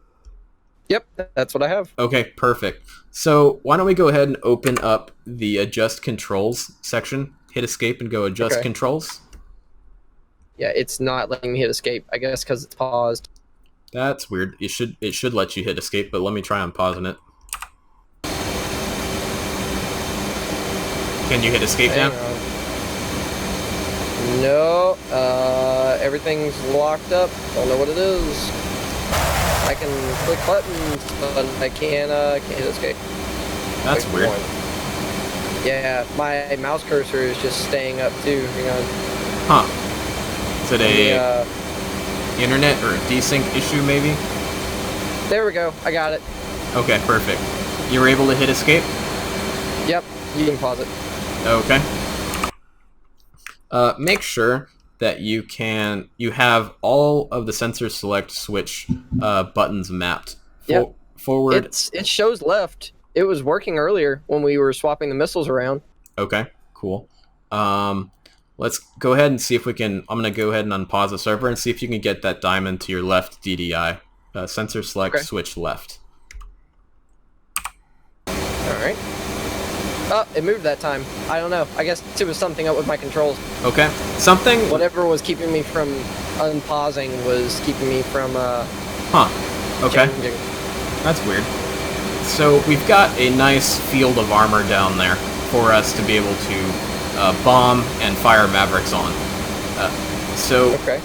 [SPEAKER 3] Yep, that's what I have.
[SPEAKER 2] Okay, perfect. So why don't we go ahead and open up the Adjust Controls section. Hit Escape and go Adjust Controls.
[SPEAKER 3] Yeah, it's not letting me hit Escape. I guess because it's paused.
[SPEAKER 2] That's weird. It should let you hit Escape, but let me try on pausing it. Can you hit Escape now?
[SPEAKER 3] No, everything's locked up. Don't know what it is. I can click buttons, but I can't hit Escape.
[SPEAKER 2] That's weird.
[SPEAKER 3] Yeah, my mouse cursor is just staying up too. Hang on.
[SPEAKER 2] Huh. Is it a internet or a desync issue maybe?
[SPEAKER 3] There we go. I got it.
[SPEAKER 2] Okay, perfect. You were able to hit Escape?
[SPEAKER 3] Yep. You can pause it.
[SPEAKER 2] Okay. Make sure that you have all of the sensor select switch buttons mapped.
[SPEAKER 3] Yep.
[SPEAKER 2] Forward.
[SPEAKER 3] It shows left. It was working earlier when we were swapping the missiles around.
[SPEAKER 2] Okay, cool. Let's go ahead and see if we can. I'm going to go ahead and unpause the server and see if you can get that diamond to your left DDI. Sensor select switch left.
[SPEAKER 3] Alright. Oh, it moved that time. I don't know. I guess it was something up with my controls.
[SPEAKER 2] Okay. Something...
[SPEAKER 3] Whatever was keeping me from unpausing was keeping me from,
[SPEAKER 2] Okay.
[SPEAKER 3] changing.
[SPEAKER 2] That's weird. So, we've got a nice field of armor down there for us to be able to bomb and fire Mavericks on.
[SPEAKER 3] Okay.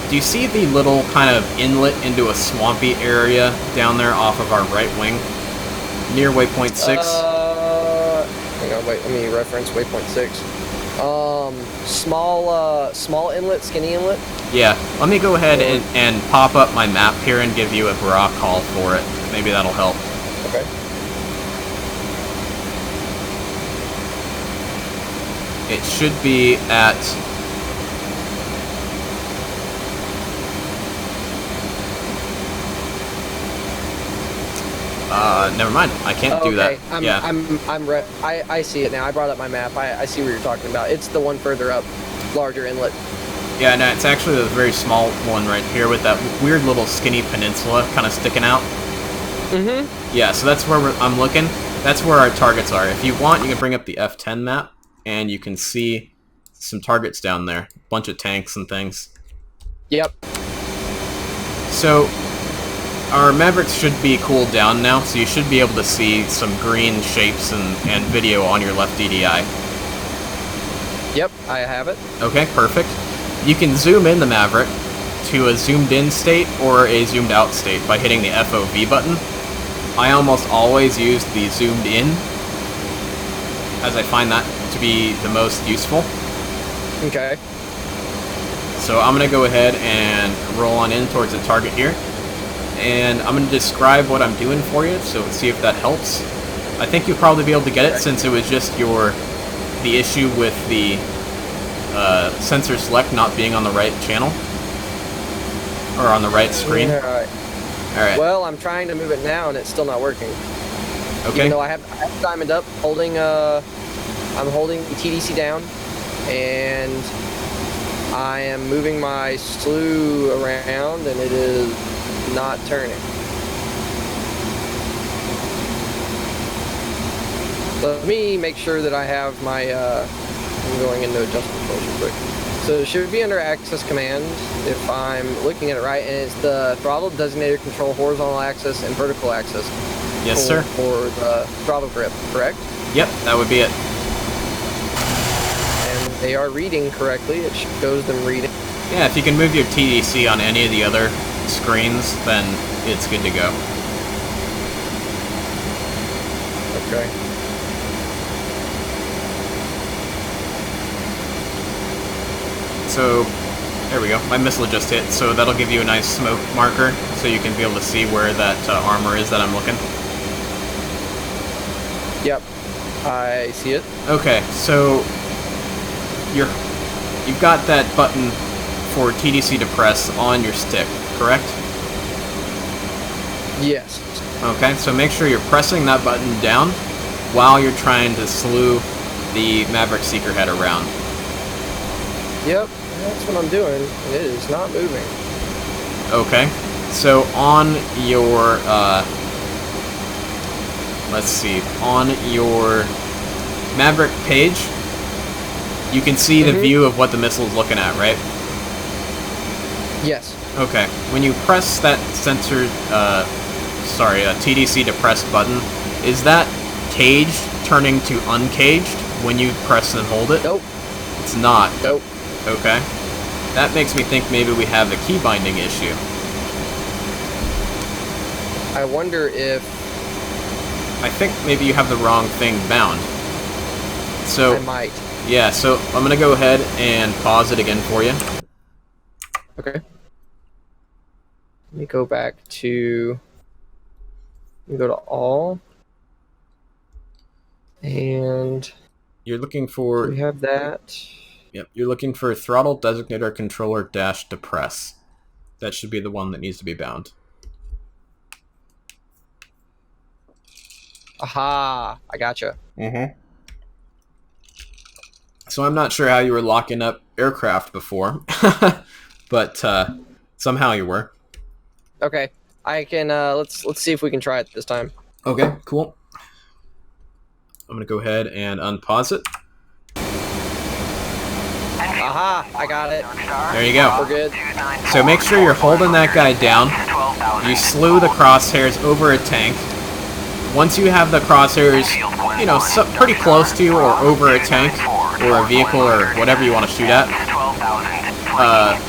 [SPEAKER 2] Do you see the little kind of inlet into a swampy area down there off of our right wing? Near waypoint 6?
[SPEAKER 3] Hang on, wait, let me reference waypoint 6. Small inlet, skinny inlet?
[SPEAKER 2] Yeah, let me go ahead and pop up my map here and give you a bra call for it. Maybe that'll help.
[SPEAKER 3] Okay.
[SPEAKER 2] It should be at... never mind. I can't do that.
[SPEAKER 3] I see it now. I brought up my map. I see what you're talking about. It's the one further up, larger inlet.
[SPEAKER 2] Yeah, no, it's actually the very small one right here with that weird little skinny peninsula kind of sticking out.
[SPEAKER 3] Mm-hmm.
[SPEAKER 2] Yeah, so that's where I'm looking. That's where our targets are. If you want, you can bring up the F10 map, and you can see some targets down there. A bunch of tanks and things.
[SPEAKER 3] Yep.
[SPEAKER 2] So... our Mavericks should be cooled down now, so you should be able to see some green shapes and video on your left DDI.
[SPEAKER 3] Yep, I have it.
[SPEAKER 2] Okay, perfect. You can zoom in the Maverick to a zoomed in state or a zoomed out state by hitting the FOV button. I almost always use the zoomed in, as I find that to be the most useful.
[SPEAKER 3] Okay.
[SPEAKER 2] So I'm going to go ahead and roll on in towards the target here. And I'm going to describe what I'm doing for you, so see if that helps. I think you'll probably be able to get it since it was just the issue with the sensor select not being on the right channel. Or on the right screen.
[SPEAKER 3] Alright.
[SPEAKER 2] Alright.
[SPEAKER 3] Well, I'm trying to move it now and it's still not working.
[SPEAKER 2] Okay.
[SPEAKER 3] Even though I have diamond up, I'm holding the TDC down, and I am moving my slew around, and it is not turning. Let me make sure that I have my, I'm going into adjust controls real quick. So it should be under access command if I'm looking at it right, and it's the throttle designator control horizontal axis and vertical axis.
[SPEAKER 2] Yes, sir.
[SPEAKER 3] For the throttle grip, correct?
[SPEAKER 2] Yep, that would be it.
[SPEAKER 3] And they are reading correctly. It shows them reading.
[SPEAKER 2] Yeah, if you can move your TDC on any of the other screens, then it's good to go.
[SPEAKER 3] Okay.
[SPEAKER 2] So, there we go. My missile just hit, so that'll give you a nice smoke marker, so you can be able to see where that armor is that I'm looking.
[SPEAKER 3] Yep, I see it.
[SPEAKER 2] Okay, so you've got that button for TDC to press on your stick, correct?
[SPEAKER 3] Yes.
[SPEAKER 2] Okay, so make sure you're pressing that button down while you're trying to slew the Maverick seeker head around.
[SPEAKER 3] Yep, that's what I'm doing. It is not moving.
[SPEAKER 2] Okay, so on your, let's see, on your Maverick page, you can see the view of what the missile is looking at, right?
[SPEAKER 3] Yes.
[SPEAKER 2] Okay, when you press that sensor, TDC depress button, is that caged turning to uncaged when you press and hold it?
[SPEAKER 3] Nope.
[SPEAKER 2] It's not.
[SPEAKER 3] Nope.
[SPEAKER 2] Okay. That makes me think maybe we have a key binding issue.
[SPEAKER 3] I wonder if...
[SPEAKER 2] I think maybe you have the wrong thing bound. So,
[SPEAKER 3] I might.
[SPEAKER 2] yeah, so I'm going to go ahead and pause it again for you.
[SPEAKER 3] Okay. Let me go back to... Let me go to all. And...
[SPEAKER 2] You're looking for...
[SPEAKER 3] we have that.
[SPEAKER 2] Yep, you're looking for throttle designator controller dash depress. That should be the one that needs to be bound.
[SPEAKER 3] Aha! I gotcha.
[SPEAKER 2] So I'm not sure how you were locking up aircraft before, but somehow you were.
[SPEAKER 3] Okay. I can, let's see if we can try it this time.
[SPEAKER 2] Okay, cool. I'm gonna go ahead and unpause it.
[SPEAKER 3] Aha! I got it.
[SPEAKER 2] There you go.
[SPEAKER 3] We're good.
[SPEAKER 2] So make sure you're holding that guy down. You slew the crosshairs over a tank. Once you have the crosshairs, you know, pretty close to or over a tank or a vehicle or whatever you want to shoot at,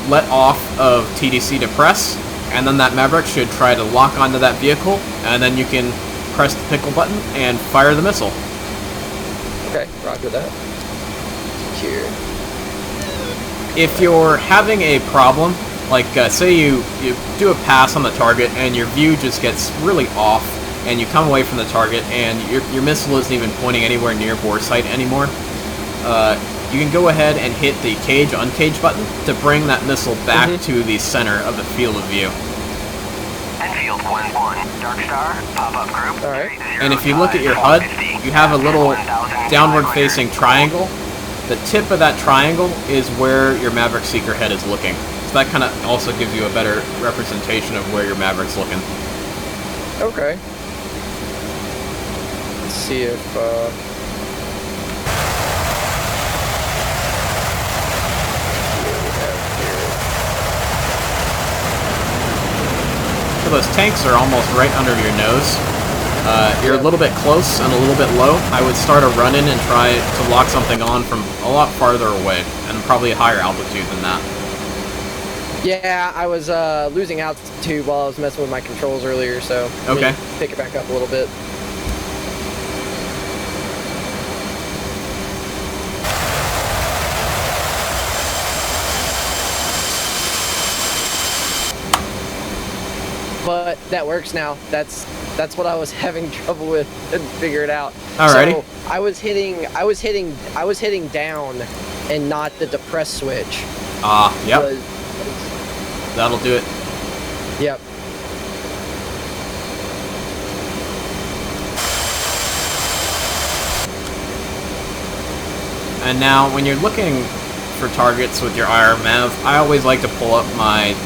[SPEAKER 2] let off of TDC depress, and then that Maverick should try to lock onto that vehicle, and then you can press the pickle button and fire the missile.
[SPEAKER 3] Okay, roger that. Secure.
[SPEAKER 2] If you're having a problem, like say you do a pass on the target and your view just gets really off, and you come away from the target and your missile isn't even pointing anywhere near bore sight anymore, you can go ahead and hit the cage uncage button to bring that missile back to the center of the field of view.
[SPEAKER 4] Enfield 1-1, Dark Star, pop-up group.
[SPEAKER 3] Alright.
[SPEAKER 2] And if you look at your HUD, you have a little downward-facing triangle. The tip of that triangle is where your Maverick seeker head is looking. So that kind of also gives you a better representation of where your Maverick's looking.
[SPEAKER 3] Okay. Let's see if,
[SPEAKER 2] So those tanks are almost right under your nose. You're a little bit close and a little bit low. I would start a run-in and try to lock something on from a lot farther away, and probably a higher altitude than that.
[SPEAKER 3] yeah, I was losing altitude while I was messing with my controls earlier, so
[SPEAKER 2] Okay.
[SPEAKER 3] pick it back up a little bit. But that works now. That's what I was having trouble with. Didn't figure it out.
[SPEAKER 2] Alrighty.
[SPEAKER 3] So I was hitting down and not the depress switch.
[SPEAKER 2] Yep.
[SPEAKER 3] Was-
[SPEAKER 2] That'll do it.
[SPEAKER 3] Yep.
[SPEAKER 2] And now, when you're looking for targets with your IR-MAV, I always like to pull up my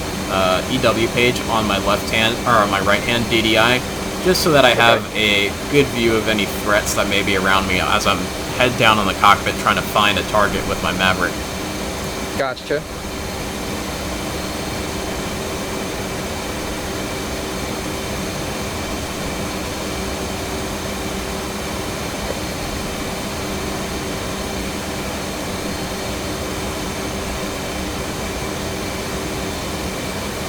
[SPEAKER 2] EW page on my left hand, or on my right hand DDI, just so that I have a good view of any threats that may be around me as I'm head down in the cockpit trying to find a target with my Maverick.
[SPEAKER 3] Gotcha.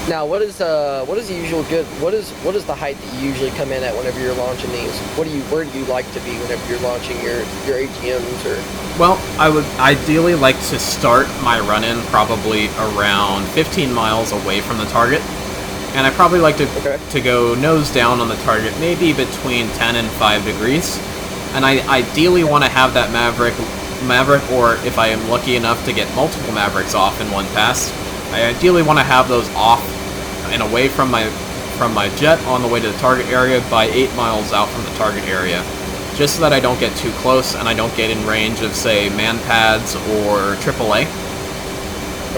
[SPEAKER 3] Now, what is the usual good? What is the height that you usually come in at whenever you're launching these? Where do you like to be whenever you're launching your AGMs or?
[SPEAKER 2] Well, I would ideally like to start my run-in probably around 15 miles away from the target, and I probably like to go nose down on the target, maybe between 10 and 5 degrees, and I ideally want to have that Maverick, or if I am lucky enough to get multiple Mavericks off in one pass, I ideally want to have those off and away from my jet on the way to the target area by 8 miles out from the target area. just so that I don't get too close and I don't get in range of, say, man pads or AAA.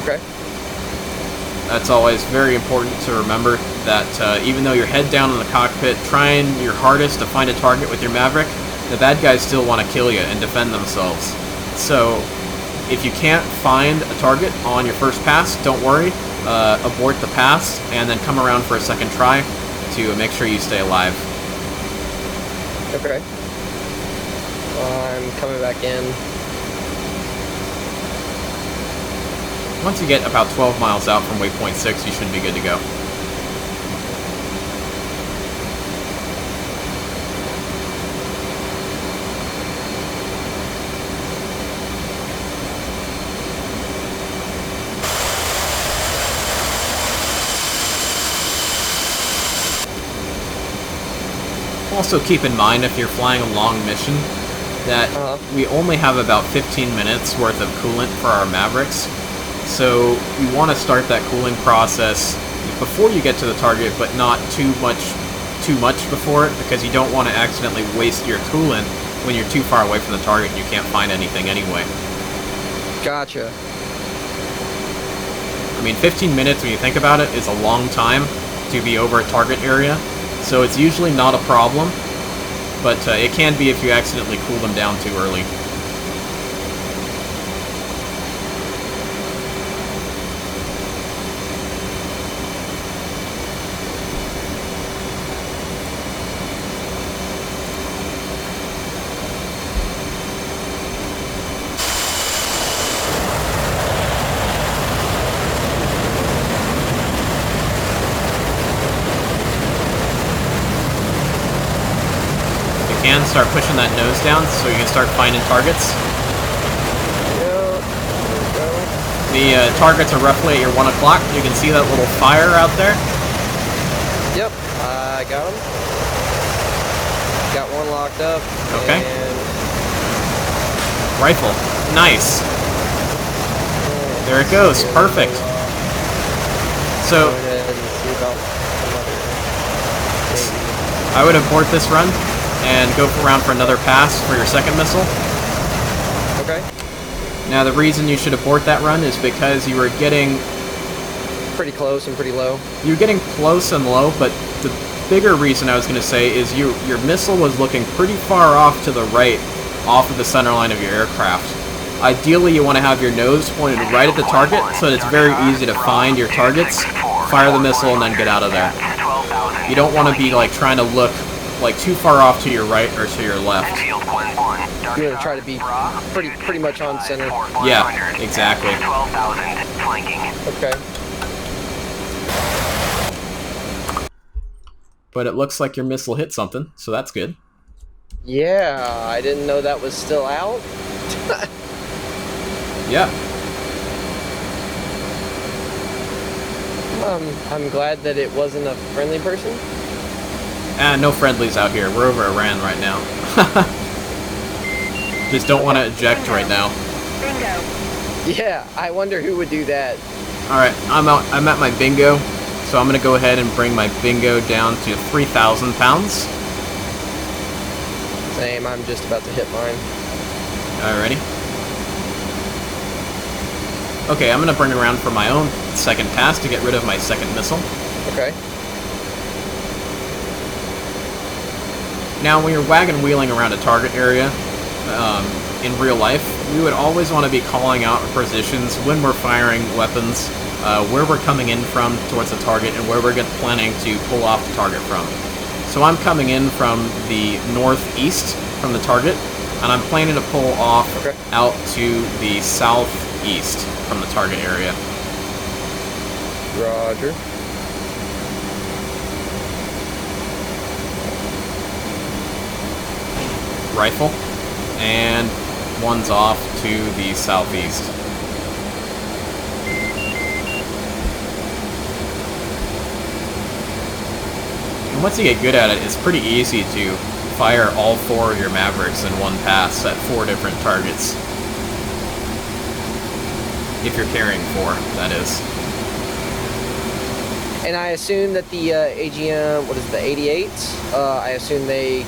[SPEAKER 3] Okay.
[SPEAKER 2] That's always very important to remember that even though you're head down in the cockpit trying your hardest to find a target with your Maverick, the bad guys still want to kill you and defend themselves. So if you can't find a target on your first pass, don't worry. Abort the pass and then come around for a second try to make sure you stay alive.
[SPEAKER 3] Okay. I'm coming back in.
[SPEAKER 2] Once you get about 12 miles out from waypoint 6, you should be good to go. Also keep in mind, if you're flying a long mission, that we only have about 15 minutes worth of coolant for our Mavericks. So you want to start that cooling process before you get to the target, but not too much before it, because you don't want to accidentally waste your coolant when you're too far away from the target and you can't find anything anyway.
[SPEAKER 3] Gotcha.
[SPEAKER 2] I mean, 15 minutes, when you think about it, is a long time to be over a target area, so it's usually not a problem, but it can be if you accidentally cool them down too early. Start pushing that nose down so you can start finding targets. The targets are roughly at your 1 o'clock. You can see that little fire out there.
[SPEAKER 3] Yep, I got him. Got one locked up.
[SPEAKER 2] Okay.
[SPEAKER 3] And...
[SPEAKER 2] Rifle. Nice. There it goes. Perfect. So I would abort this run and go around for another pass for your second missile.
[SPEAKER 3] Okay.
[SPEAKER 2] Now the reason you should abort that run is because you were getting
[SPEAKER 3] pretty close and pretty low.
[SPEAKER 2] You're getting close and low, but the bigger reason I was going to say is your missile was looking pretty far off to the right, off of the center line of your aircraft. Ideally, you want to have your nose pointed right at the target, so that it's very easy to find your targets, fire the missile, and then get out of there. You don't want to be like trying to look like too far off to your right or to your left.
[SPEAKER 3] You want to try to be pretty much on center.
[SPEAKER 2] Yeah, exactly.
[SPEAKER 3] Okay.
[SPEAKER 2] But it looks like your missile hit something, so that's good.
[SPEAKER 3] Yeah, I didn't know that was still out.
[SPEAKER 2] Yeah.
[SPEAKER 3] I'm glad that it wasn't a friendly person.
[SPEAKER 2] No friendlies out here. We're over Iran right now. Just don't want to eject right now.
[SPEAKER 3] Bingo. Yeah, I wonder who would do that.
[SPEAKER 2] Alright, I'm at my bingo, so I'm going to go ahead and bring my bingo down to 3,000 pounds.
[SPEAKER 3] Same, I'm just about to hit mine.
[SPEAKER 2] Alrighty. Okay, I'm going to bring it around for my own second pass to get rid of my second missile.
[SPEAKER 3] Okay.
[SPEAKER 2] Now, when you're wagon wheeling around a target area, in real life, we would always want to be calling out positions when we're firing weapons, where we're coming in from towards the target, and where we're planning to pull off the target from. So I'm coming in from the northeast from the target, and I'm planning to pull off out to the southeast from the target area.
[SPEAKER 3] Roger.
[SPEAKER 2] Rifle, and one's off to the southeast. And once you get good at it, it's pretty easy to fire all 4 of your Mavericks in one pass at 4 different targets. If you're carrying 4, that is.
[SPEAKER 3] And I assume that the AGM, what is it, the 88s? I assume they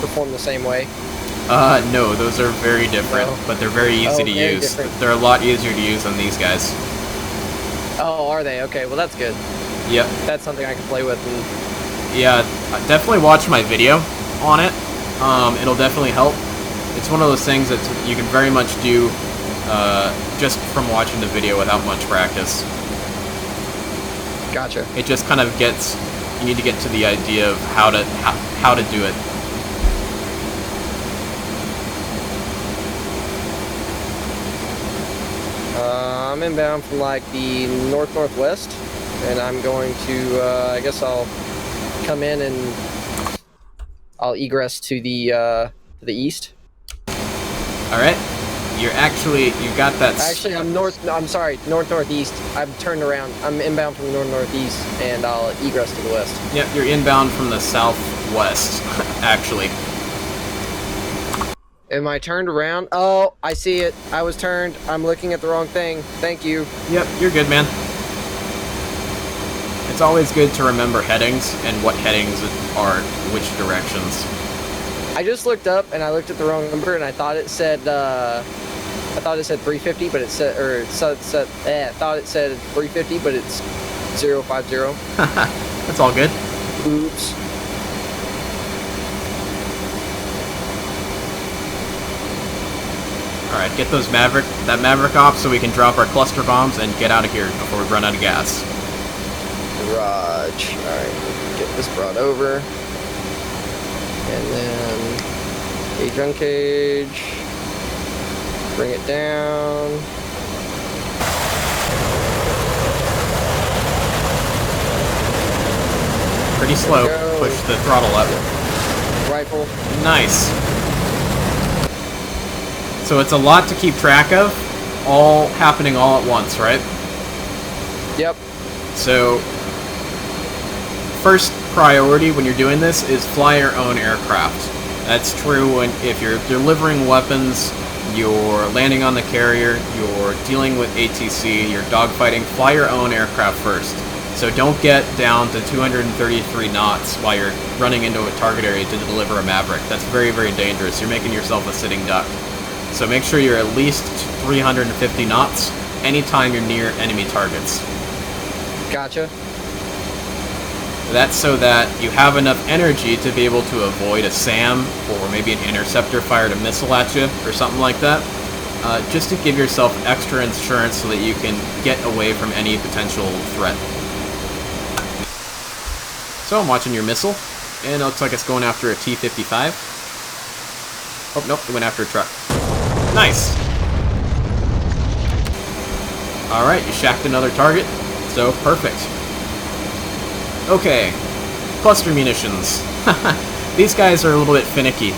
[SPEAKER 3] perform the same way.
[SPEAKER 2] No, those are very different, but they're very easy to
[SPEAKER 3] very
[SPEAKER 2] use.
[SPEAKER 3] different.
[SPEAKER 2] They're a lot easier to use than these guys.
[SPEAKER 3] Oh, are they? Okay, well that's good.
[SPEAKER 2] Yep.
[SPEAKER 3] That's something I can play with. And
[SPEAKER 2] Yeah, definitely watch my video on it. It'll definitely help. It's one of those things that you can very much do just from watching the video without much practice.
[SPEAKER 3] gotcha.
[SPEAKER 2] It just kind of gets, you need to get to the idea of how to do it.
[SPEAKER 3] I'm inbound from like the northwest, and I'm going to. I guess I'll come in and I'll egress to the east.
[SPEAKER 2] All right, you got that.
[SPEAKER 3] Actually, I'm sorry, northeast. I've turned around. I'm inbound from the northeast, and I'll egress to the west.
[SPEAKER 2] Yep, you're inbound from the southwest, actually.
[SPEAKER 3] Am I turned around? Oh, I see it. I was turned. I'm looking at the wrong thing. Thank you.
[SPEAKER 2] Yep, you're good, man. It's always good to remember headings and what headings are which directions.
[SPEAKER 3] I just looked up and I looked at the wrong number and I thought it said 350, but it said I thought it said 350, but it's 050.
[SPEAKER 2] That's all good.
[SPEAKER 3] Oops.
[SPEAKER 2] Alright, get that Maverick off so we can drop our cluster bombs and get out of here before we run out of gas.
[SPEAKER 3] Garage. Alright, get this brought over. And then a junk cage. Bring it down.
[SPEAKER 2] Pretty slow. Push the throttle up.
[SPEAKER 3] Rifle.
[SPEAKER 2] Nice. So it's a lot to keep track of, all happening all at once, right?
[SPEAKER 3] Yep.
[SPEAKER 2] So, first priority when you're doing this is fly your own aircraft. That's true if you're delivering weapons, you're landing on the carrier, you're dealing with ATC, you're dogfighting, fly your own aircraft first. So don't get down to 233 knots while you're running into a target area to deliver a Maverick. That's very, very dangerous. You're making yourself a sitting duck. So make sure you're at least 350 knots anytime you're near enemy targets.
[SPEAKER 3] Gotcha.
[SPEAKER 2] That's so that you have enough energy to be able to avoid a SAM or maybe an interceptor fired a missile at you or something like that. Just to give yourself extra insurance so that you can get away from any potential threat. So I'm watching your missile, and it looks like it's going after a T-55. Oh, nope, it went after a truck. Nice! Alright, you shacked another target, so perfect. Okay, cluster munitions. These guys are a little bit finicky.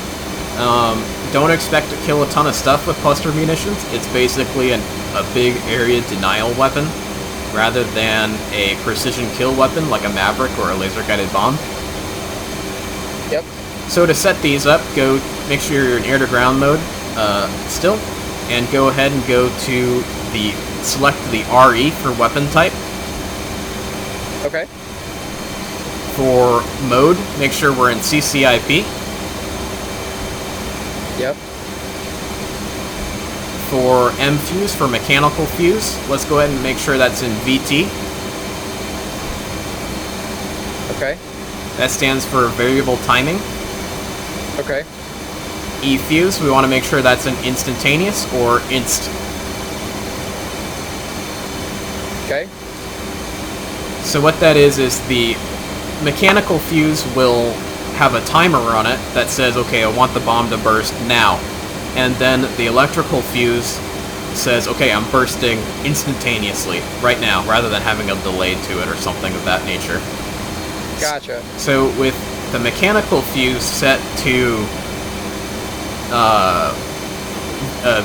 [SPEAKER 2] Don't expect to kill a ton of stuff with cluster munitions. It's basically a big area denial weapon, rather than a precision kill weapon like a Maverick or a laser-guided bomb.
[SPEAKER 3] Yep.
[SPEAKER 2] So to set these up, go make sure you're in air-to-ground mode still, and go ahead and go to select the RE for weapon type.
[SPEAKER 3] Okay.
[SPEAKER 2] For mode, make sure we're in CCIP.
[SPEAKER 3] Yep.
[SPEAKER 2] For M-Fuse, for mechanical fuse, let's go ahead and make sure that's in VT.
[SPEAKER 3] Okay.
[SPEAKER 2] That stands for variable timing.
[SPEAKER 3] Okay.
[SPEAKER 2] E-Fuse, we want to make sure that's an instantaneous or inst.
[SPEAKER 3] Okay.
[SPEAKER 2] So what that is the mechanical fuse will have a timer on it that says, okay, I want the bomb to burst now. And then the electrical fuse says, okay, I'm bursting instantaneously, right now, rather than having a delay to it or something of that nature.
[SPEAKER 3] Gotcha.
[SPEAKER 2] So with the mechanical fuse set to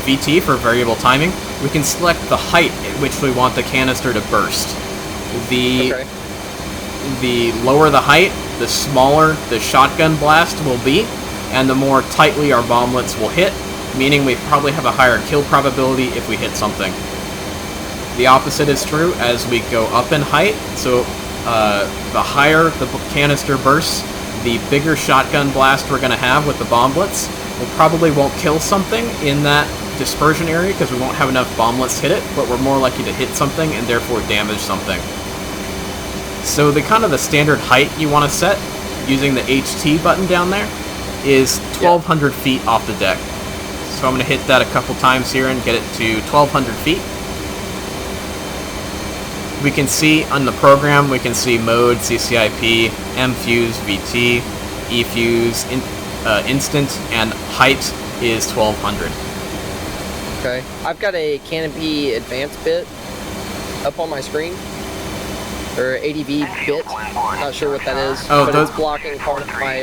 [SPEAKER 2] VT for variable timing, we can select the height at which we want the canister to burst.
[SPEAKER 3] Okay.
[SPEAKER 2] The lower the height, the smaller the shotgun blast will be, and the more tightly our bomblets will hit, meaning we probably have a higher kill probability if we hit something. The opposite is true as we go up in height. So the higher the canister bursts, the bigger shotgun blast we're going to have with the bomblets. We probably won't kill something in that dispersion area because we won't have enough bomblets hit it, but we're more likely to hit something and therefore damage something. So the kind of the standard height you want to set using the HT button down there is 1,200 feet off the deck. So I'm going to hit that a couple times here and get it to 1,200 feet. We can see on the program, we can see mode, CCIP, M-Fuse, VT, E-Fuse, instant, and height is 1,200.
[SPEAKER 3] Okay. I've got a canopy advanced bit up on my screen. Or ADV bit. Not sure what that is.
[SPEAKER 2] Oh,
[SPEAKER 3] but it's blocking part of my...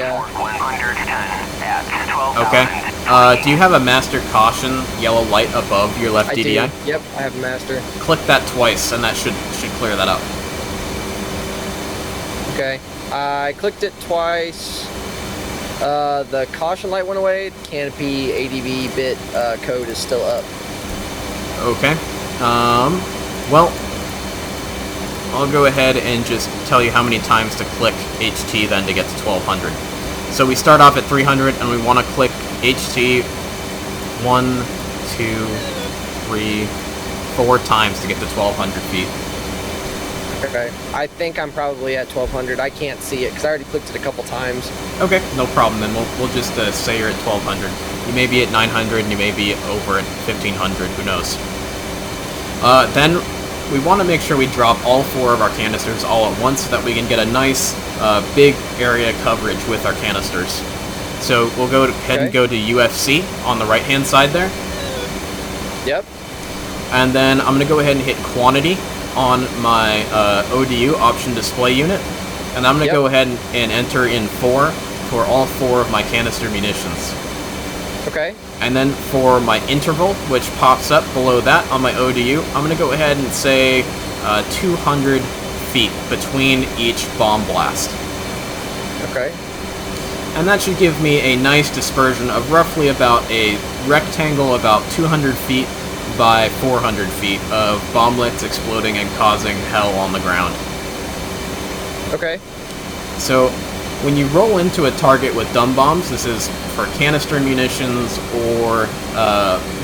[SPEAKER 2] Okay. Do you have a master caution yellow light above your left DDI?
[SPEAKER 3] Do. Yep, I have a master.
[SPEAKER 2] Click that twice, and that should clear that up.
[SPEAKER 3] Okay. I clicked it twice. The caution light went away. The canopy ADV bit code is still up.
[SPEAKER 2] Okay. Well, I'll go ahead and just tell you how many times to click HT then to get to 1,200. So we start off at 300 and we want to click HT 1, 2, 3, 4 times to get to 1,200 feet.
[SPEAKER 3] Okay. I think I'm probably at 1,200. I can't see it because I already clicked it a couple times.
[SPEAKER 2] Okay, no problem then. We'll just say you're at 1,200. You may be at 900 and you may be over at 1,500. Who knows? Then we want to make sure we drop all 4 of our canisters all at once so that we can get a nice big area coverage with our canisters. So we'll go ahead and go to UFC on the right hand side there.
[SPEAKER 3] Yep.
[SPEAKER 2] And then I'm going to go ahead and hit quantity on my ODU option display unit. And I'm going to go ahead and enter in 4 for all 4 of my canister munitions.
[SPEAKER 3] Okay.
[SPEAKER 2] And then for my interval, which pops up below that on my ODU, I'm going to go ahead and say 200 feet between each bomb blast.
[SPEAKER 3] Okay.
[SPEAKER 2] And that should give me a nice dispersion of roughly about a rectangle about 200 feet by 400 feet of bomblets exploding and causing hell on the ground.
[SPEAKER 3] Okay.
[SPEAKER 2] So when you roll into a target with dumb bombs, this is for canister munitions or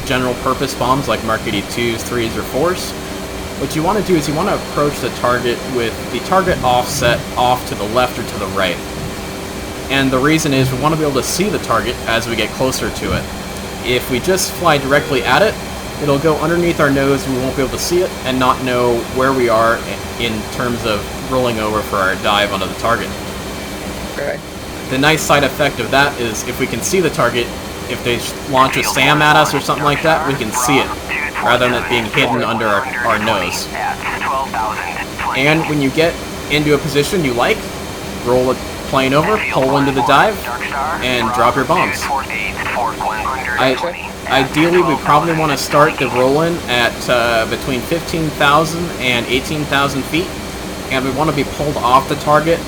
[SPEAKER 2] general purpose bombs like Mark 82s, 3s, or 4s, what you want to do is you want to approach the target with the target offset off to the left or to the right. And the reason is we want to be able to see the target as we get closer to it. If we just fly directly at it, it'll go underneath our nose and we won't be able to see it and not know where we are in terms of rolling over for our dive onto the target.
[SPEAKER 3] Okay.
[SPEAKER 2] The nice side effect of that is if we can see the target, if they launch a SAM at us or something like that, we can see it, rather than it being hidden under our nose. And when you get into a position you like, roll it plane over, pull into the dive, and drop your bombs. Ideally, we probably want to start the roll-in at between 15,000 and 18,000 feet, and we want to be pulled off the target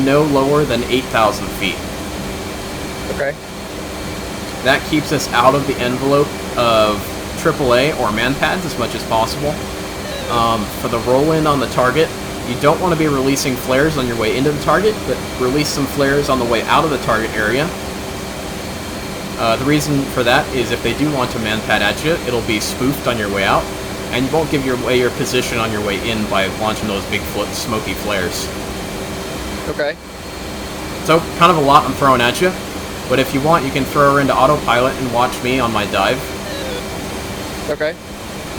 [SPEAKER 2] no lower than 8,000 feet.
[SPEAKER 3] Okay.
[SPEAKER 2] That keeps us out of the envelope of AAA or man-pads as much as possible. For the roll-in on the target, you don't want to be releasing flares on your way into the target, but release some flares on the way out of the target area. The reason for that is if they do launch a man-pad at you, it'll be spoofed on your way out, and you won't give away your position on your way in by launching those big smoky flares.
[SPEAKER 3] Okay.
[SPEAKER 2] So, kind of a lot I'm throwing at you, but if you want, you can throw her into autopilot and watch me on my dive.
[SPEAKER 3] Okay.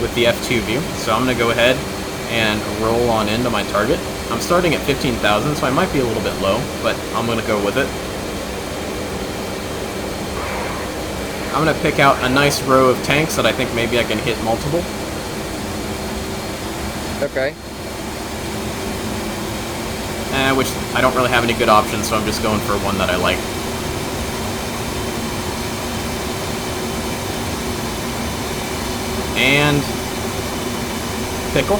[SPEAKER 2] With the F2 view. So I'm going to go ahead and roll on into my target. I'm starting at 15,000, so I might be a little bit low, but I'm going to go with it. I'm going to pick out a nice row of tanks that I think maybe I can hit multiple.
[SPEAKER 3] Okay.
[SPEAKER 2] Which I don't really have any good options, so I'm just going for one that I like. And pickle.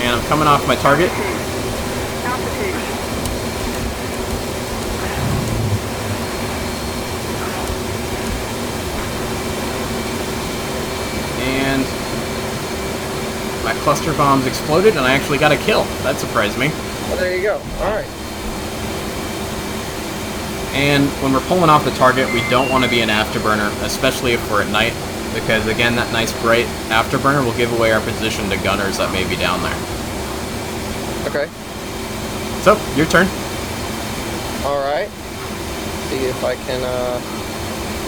[SPEAKER 2] And I'm coming off my target. And cluster bombs exploded, and I actually got a kill. That surprised me.
[SPEAKER 3] Oh, there you go. Alright.
[SPEAKER 2] And when we're pulling off the target, we don't want to be an afterburner, especially if we're at night, because again, that nice bright afterburner will give away our position to gunners that may be down there.
[SPEAKER 3] Okay.
[SPEAKER 2] So, your turn.
[SPEAKER 3] Alright. See if I can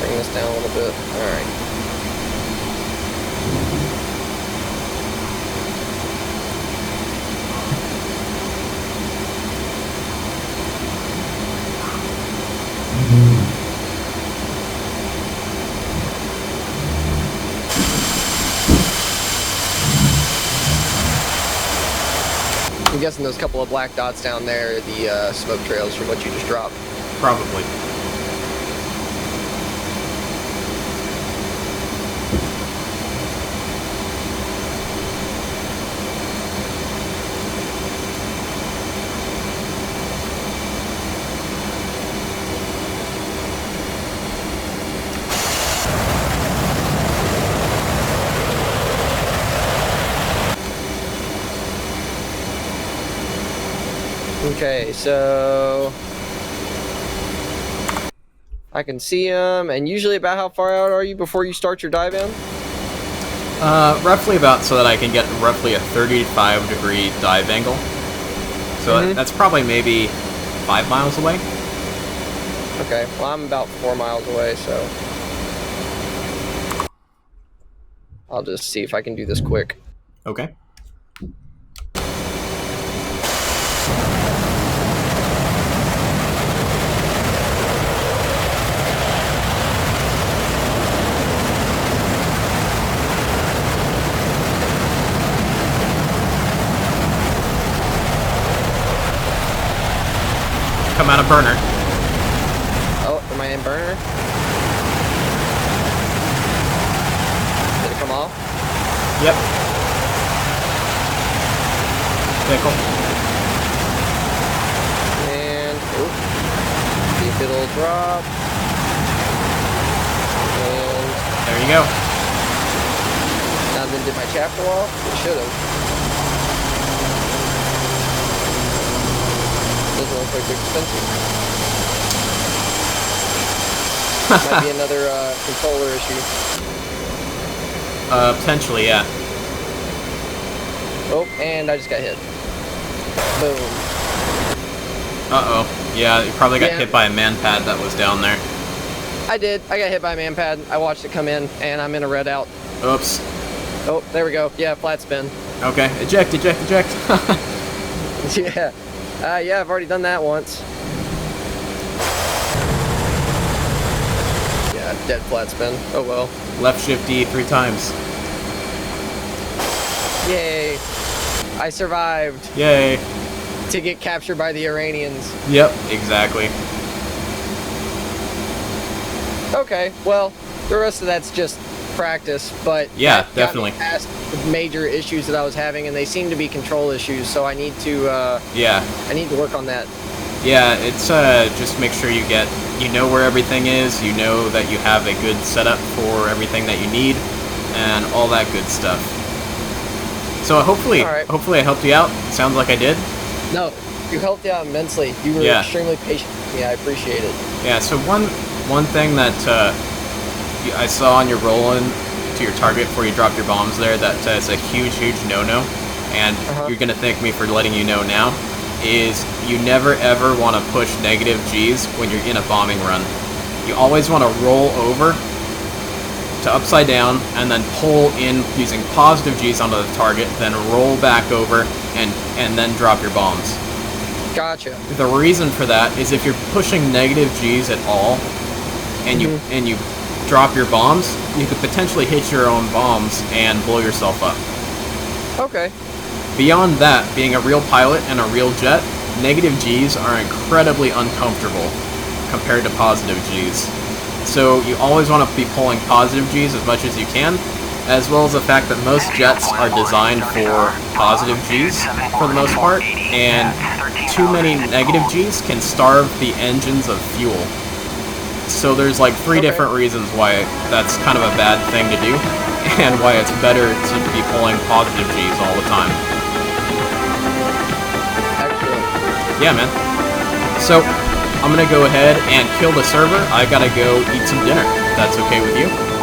[SPEAKER 3] bring this down a little bit. Alright. I'm guessing those couple of black dots down there are the smoke trails from what you just dropped.
[SPEAKER 2] Probably.
[SPEAKER 3] Okay, so I can see them, and usually about how far out are you before you start your dive in?
[SPEAKER 2] Roughly about so that I can get roughly a 35-degree dive angle. So that's probably maybe 5 miles away.
[SPEAKER 3] Okay, well I'm about 4 miles away, so I'll just see if I can do this quick.
[SPEAKER 2] Okay. Come out of burner.
[SPEAKER 3] Oh, am I in burner? Did it come off?
[SPEAKER 2] Yep. Pickle.
[SPEAKER 3] And, oop. See if it'll drop. And
[SPEAKER 2] There you go.
[SPEAKER 3] now then did my chapter off? It should have. Doesn't look like they're expensive. Might be another controller issue.
[SPEAKER 2] Potentially, yeah.
[SPEAKER 3] Oh, and I just got hit. Boom.
[SPEAKER 2] Uh-oh. Yeah, you probably got
[SPEAKER 3] Yeah.
[SPEAKER 2] hit by a man pad that was down there.
[SPEAKER 3] I did. I got hit by a man pad. I watched it come in, and I'm in a red out.
[SPEAKER 2] Oops.
[SPEAKER 3] Oh, there we go. Yeah, flat spin.
[SPEAKER 2] Okay, eject, eject, eject.
[SPEAKER 3] Yeah. Yeah, I've already done that once. Yeah, dead flat spin. Oh well.
[SPEAKER 2] Left shift D 3 times.
[SPEAKER 3] Yay. I survived
[SPEAKER 2] Yay.
[SPEAKER 3] to get captured by the Iranians.
[SPEAKER 2] Yep, exactly.
[SPEAKER 3] Okay, well, the rest of that's just practice, but
[SPEAKER 2] Yeah,
[SPEAKER 3] that got me
[SPEAKER 2] definitely.
[SPEAKER 3] past the major issues that I was having, and they seem to be control issues, so I need to
[SPEAKER 2] Yeah.
[SPEAKER 3] work on that.
[SPEAKER 2] Yeah, it's just make sure you know where everything is, you know that you have a good setup for everything that you need, and all that good stuff. So hopefully
[SPEAKER 3] All right.
[SPEAKER 2] I helped you out. Sounds like I did.
[SPEAKER 3] No, you helped out immensely. You were
[SPEAKER 2] Yeah.
[SPEAKER 3] extremely patient with me. I appreciate it.
[SPEAKER 2] Yeah, so one thing that I saw on your roll-in to your target before you dropped your bombs there that is a huge no-no, and you're going to thank me for letting you know now, is you never ever want to push negative Gs when you're in a bombing run. You always want to roll over to upside down and then pull in using positive Gs onto the target, then roll back over and then drop your bombs.
[SPEAKER 3] Gotcha.
[SPEAKER 2] The reason for that is if you're pushing negative Gs at all, and you drop your bombs, you could potentially hit your own bombs and blow yourself up.
[SPEAKER 3] Okay.
[SPEAKER 2] Beyond that, being a real pilot and a real jet, negative Gs are incredibly uncomfortable compared to positive Gs. So you always want to be pulling positive Gs as much as you can, as well as the fact that most jets are designed for positive Gs for the most part, and too many negative Gs can starve the engines of fuel. So there's like 3 different reasons why that's kind of a bad thing to do. understand why it's better to be pulling positive G's all the time.
[SPEAKER 3] Excellent.
[SPEAKER 2] Yeah, man. So, I'm gonna go ahead and kill the server. I gotta go eat some dinner. If that's okay with you?